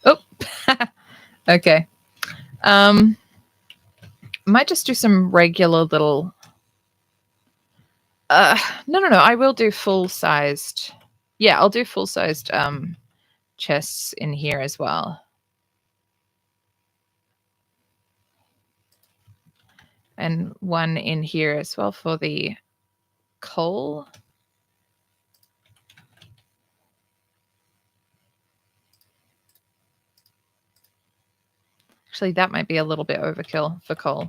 Oh, okay. Might just do some regular little. No. I will do full-sized. Yeah, I'll do full-sized chests in here as well. And one in here as well for the coal. Actually, that might be a little bit overkill for coal.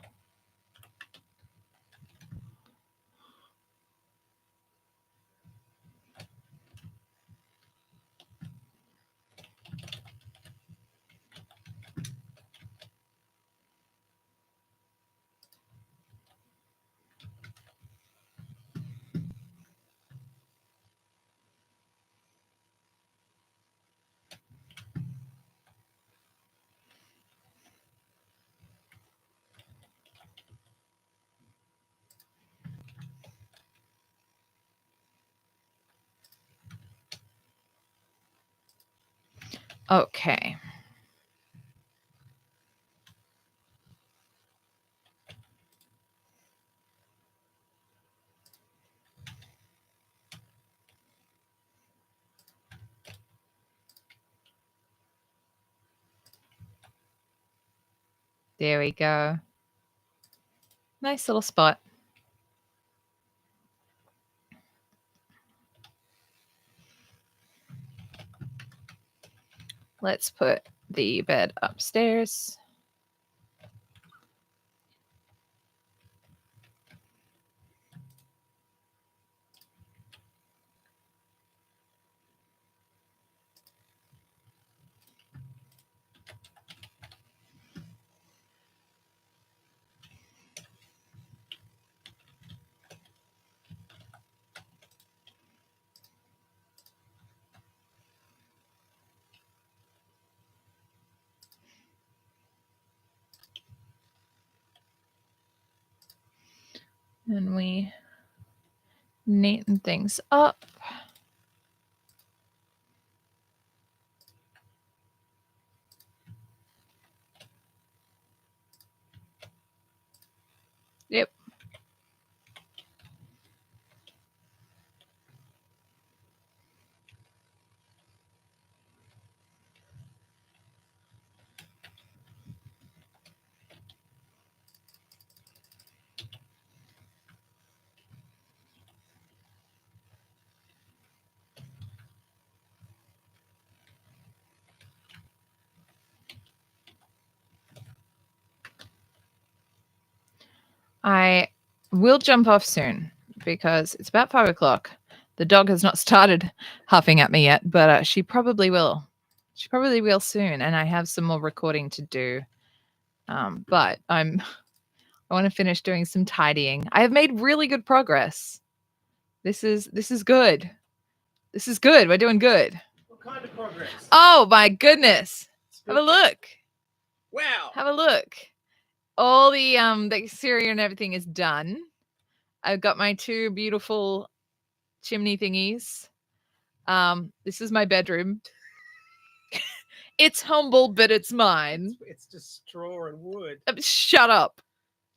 Okay. There we go. Nice little spot. Let's put the bed upstairs. And we neaten things up. Yep. I will jump off soon because it's about 5 o'clock. The dog has not started huffing at me yet, but she probably will. She probably will soon, and I have some more recording to do. But I want to finish doing some tidying. I have made really good progress. This is good. This is good. We're doing good. What kind of progress? Oh my goodness! Have a look. Wow. Have a look. All the exterior and everything is done. I've got my 2 beautiful chimney thingies. This is my bedroom. It's humble, but it's mine. It's just straw and wood. Shut up.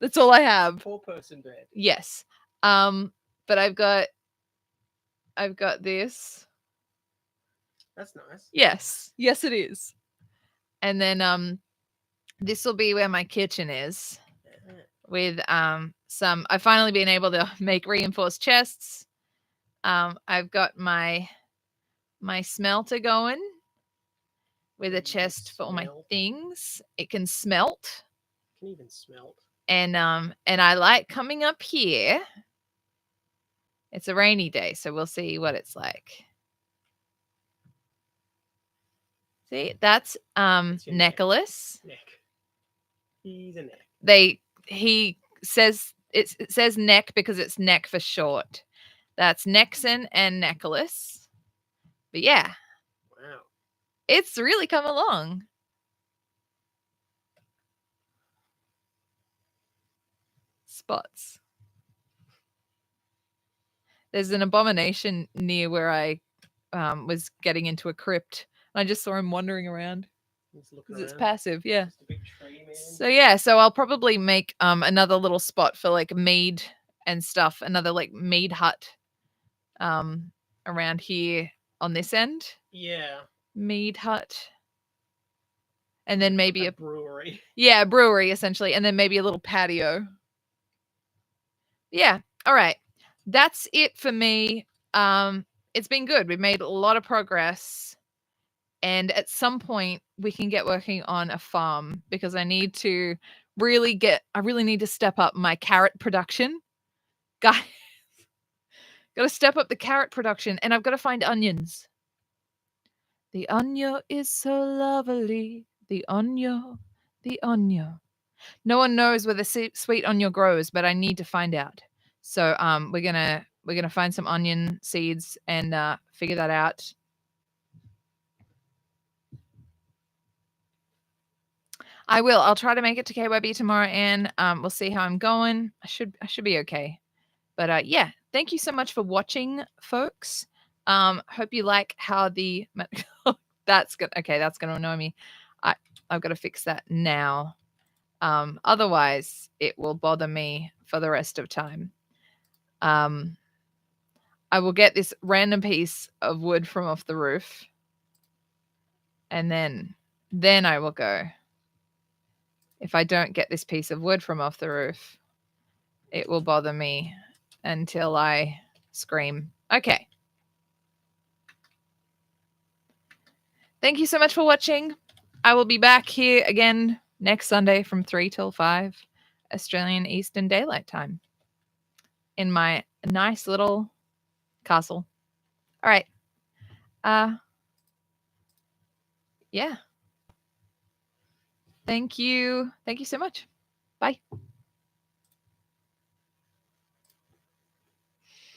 That's all I have. Poor person bed. Yes. But I've got this. That's nice. Yes. Yes, it is. And then this will be where my kitchen is. With some I've finally been able to make reinforced chests. I've got my smelter going with a chest for all my things. It can smelt. It can even smelt. And I like coming up here. It's a rainy day, so we'll see what it's like. See, that's Nicholas. Neck. He's a neck. He says it says neck because it's neck for short. That's Nexon and Nicholas. But yeah. Wow. It's really come along. Spots. There's an abomination near where I was getting into a crypt. I just saw him wandering around. Because it's passive, yeah. Just a big tree, man. So yeah, so I'll probably make another little spot for like mead and stuff, another like mead hut around here on this end. Yeah. Mead hut. And then maybe a brewery. Yeah, brewery essentially, and then maybe a little patio. Yeah. All right. That's it for me. It's been good. We've made a lot of progress. And at some point we can get working on a farm because I need to really need to step up my carrot production. Guys, got to step up the carrot production, and I've got to find onions. The onion is so lovely. The onion. No one knows where the sweet onion grows, but I need to find out. So we're gonna find some onion seeds and figure that out. I will. I'll try to make it to KYB tomorrow, and we'll see how I'm going. I should be okay. But yeah, thank you so much for watching, folks. Hope you like how the that's gonna annoy me. I've got to fix that now. Otherwise, it will bother me for the rest of time. I will get this random piece of wood from off the roof, and then I will go. If I don't get this piece of wood from off the roof, it will bother me until I scream. Okay. Thank you so much for watching. I will be back here again next Sunday from 3 till 5 Australian Eastern Daylight Time in my nice little castle. All right. Yeah. Thank you. Thank you so much. Bye.